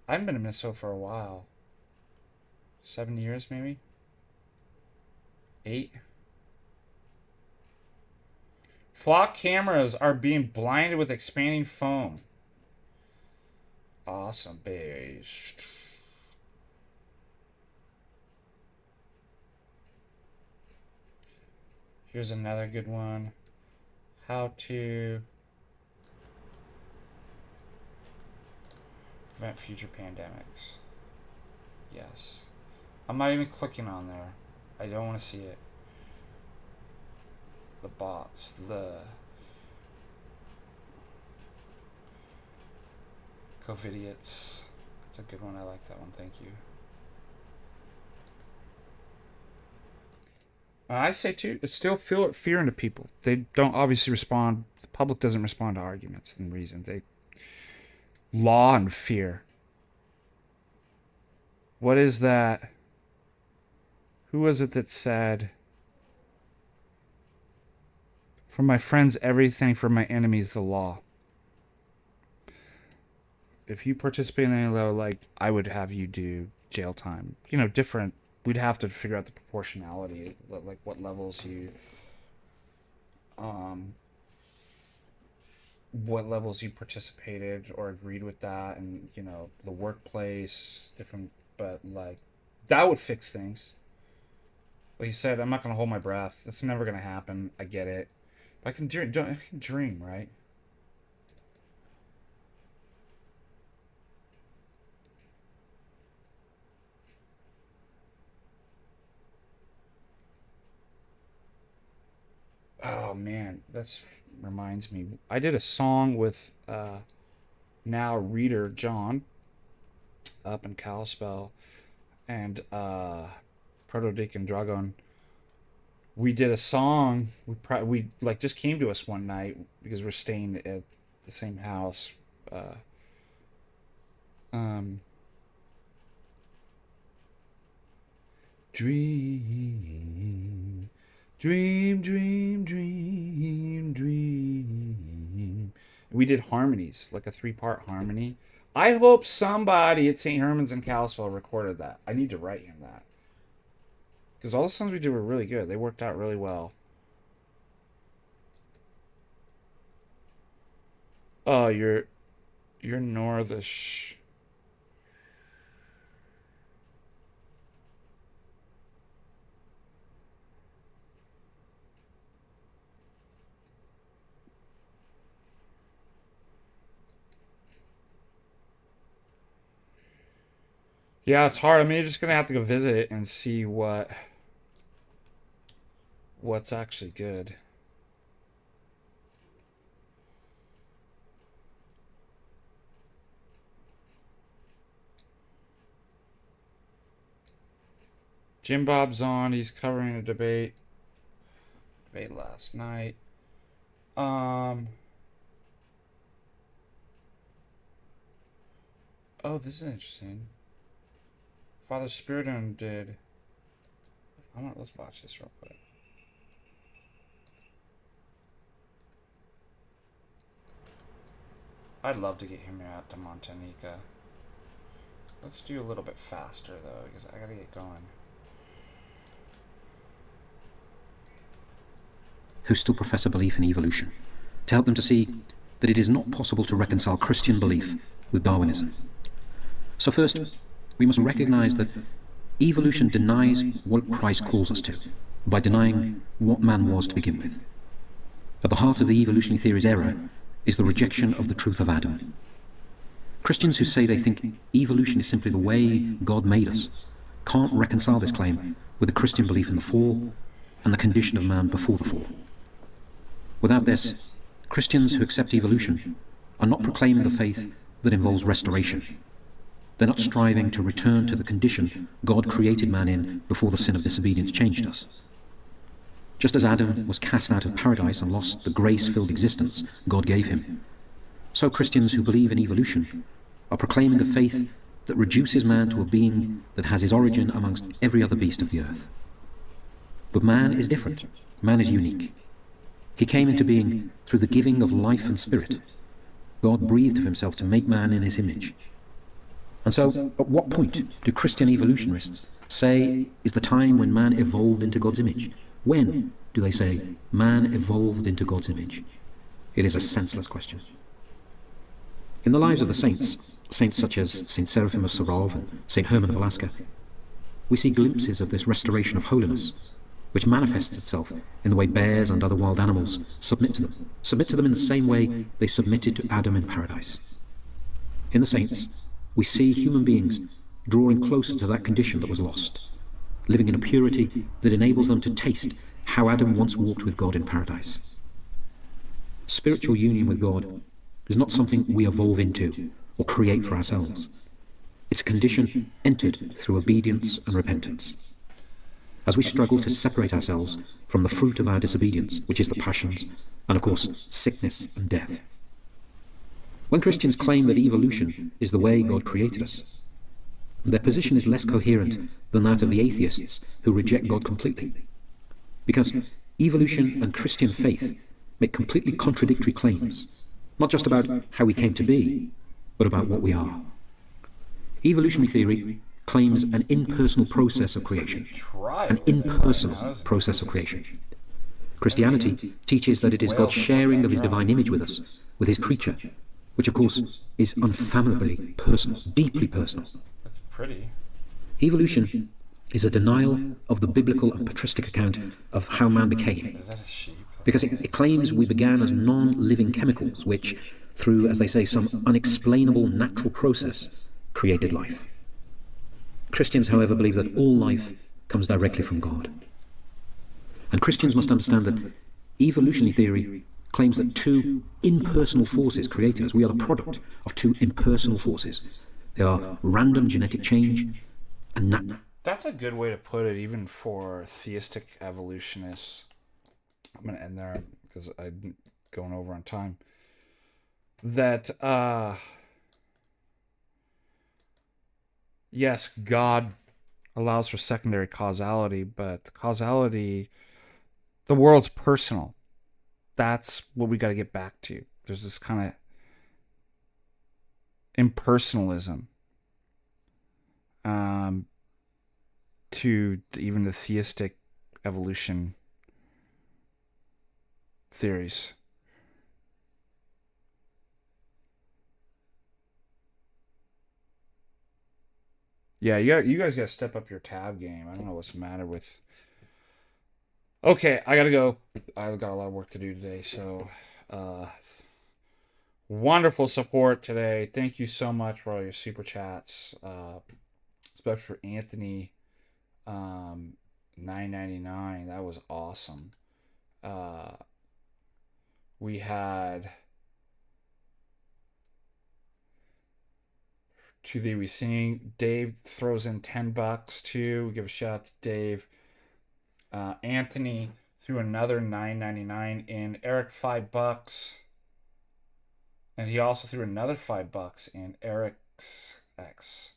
I haven't been in Minnesota for a while. 7 years, maybe? 8? Flock cameras are being blinded with expanding foam. Awesome beast. Here's another good one. How to prevent future pandemics. Yes. I'm not even clicking on there. I don't want to see it. The bots. The COVIDiots. That's a good one. I like that one. Thank you. I say too, it's still fear into people. They don't obviously respond. The public doesn't respond to arguments and reason. They law and fear. What is that? Who was it that said, "For my friends, everything; for my enemies, the law"? If you participate in any law, like, I would have you do jail time. You know, different. We'd have to figure out the proportionality, like what levels you, participated or agreed with that, and you know, the workplace, different. But like, that would fix things. Like you said, I'm not gonna hold my breath. It's never gonna happen. I get it. But I can dream, right? Oh man, that's reminds me. I did a song with now reader John up in Kalispell and Proto Deacon Dragon. We did a song. We like just came to us one night because we're staying at the same house. Dream. Dream, dream, dream, dream. We did harmonies, like a 3-part harmony. I hope somebody at St. Herman's in Kalispell recorded that. I need to write him that. Because all the songs we did were really good. They worked out really well. Oh, you're Northish. Yeah, it's hard. I mean, you're just gonna have to go visit it and see what's actually good. Jim Bob's on. He's covering a debate last night. Oh, this is interesting. Father Spiridon did. Let's watch this real quick. I'd love to get him out to Montanica. Let's do a little bit faster though, because I gotta get going. Who still profess a belief in evolution, to help them to see that it is not possible to reconcile Christian belief with Darwinism. So first, we must recognize that Evolution denies what Christ calls us to, by denying what man was to begin with. At the heart of the evolutionary theory's error is the rejection of the truth of Adam. Christians who say they think evolution is simply the way God made us can't reconcile this claim with the Christian belief in the fall and the condition of man before the fall. Without this, Christians who accept evolution are not proclaiming a faith that involves restoration. They're not striving to return to the condition God created man in before the sin of disobedience changed us. Just as Adam was cast out of paradise and lost the grace-filled existence God gave him, so Christians who believe in evolution are proclaiming a faith that reduces man to a being that has his origin amongst every other beast of the earth. But man is different. Man is unique. He came into being through the giving of life and spirit. God breathed of himself to make man in his image. And so, at what point do Christian evolutionists say is the time when man evolved into God's image? When do they say man evolved into God's image? It is a senseless question. In the lives of the saints, saints such as Saint Seraphim of Sarov and Saint Herman of Alaska, we see glimpses of this restoration of holiness, which manifests itself in the way bears and other wild animals submit to them in the same way they submitted to Adam in paradise. In the saints, we see human beings drawing closer to that condition that was lost, living in a purity that enables them to taste how Adam once walked with God in paradise. Spiritual union with God is not something we evolve into or create for ourselves. It's a condition entered through obedience and repentance. As we struggle to separate ourselves from the fruit of our disobedience, which is the passions, and of course, sickness and death. When Christians claim that evolution is the way God created us, their position is less coherent than that of the atheists who reject God completely. Because evolution and Christian faith make completely contradictory claims, not just about how we came to be, but about what we are. Evolutionary theory claims an impersonal process of creation. An impersonal process of creation. Christianity teaches that it is God's sharing of his divine image with us, with his creature, which of course is unfathomably personal, deeply personal. That's pretty. Evolution is a denial of the biblical and patristic account of how man became. Is that a sheep? Because it claims we began as non-living chemicals which, through, as they say, some unexplainable natural process, created life. Christians, however, believe that all life comes directly from God. And Christians must understand that evolutionary theory claims that two impersonal forces created us. We are the product of two impersonal forces. They are random genetic change and That's a good way to put it, even for theistic evolutionists. I'm going to end there because I'm going over on time. That, yes, God allows for secondary causality, but the causality, the world's personal. That's what we got to get back to. There's this kind of impersonalism to even the theistic evolution theories. Yeah, you guys got to step up your tab game. I don't know what's the matter with... Okay, I got to go. I've got a lot of work to do today, so... wonderful support today. Thank you so much for all your super chats. Especially for Anthony, $9.99. That was awesome. We had... To Thee We Sing. Dave throws in $10 too. We give a shout out to Dave. Anthony threw another $9.99 in. Eric $5. And he also threw another $5 in. Eric's X.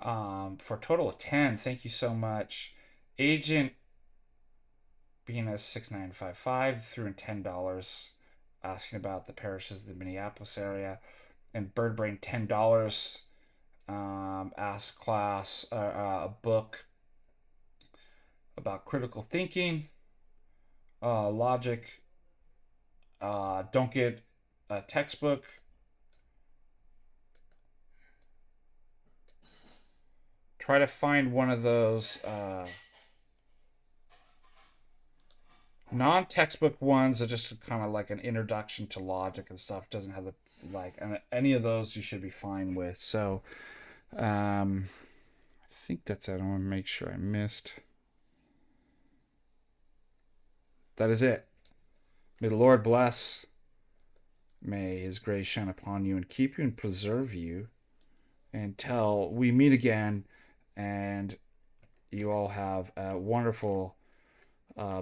For a total of 10. Thank you so much. Agent Venus 6955 threw in $10, asking about the parishes of the Minneapolis area. And Birdbrain $10. Ask class a book about critical thinking, logic. Don't get a textbook. try to find one of those non-textbook ones that just kind of like an introduction to logic and stuff. Doesn't have the like, and any of those you should be fine with. So I think that's it. I want to make sure I missed. That is it. May the Lord bless. May his grace shine upon you and keep you and preserve you until we meet again, and you all have a wonderful,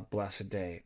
blessed day.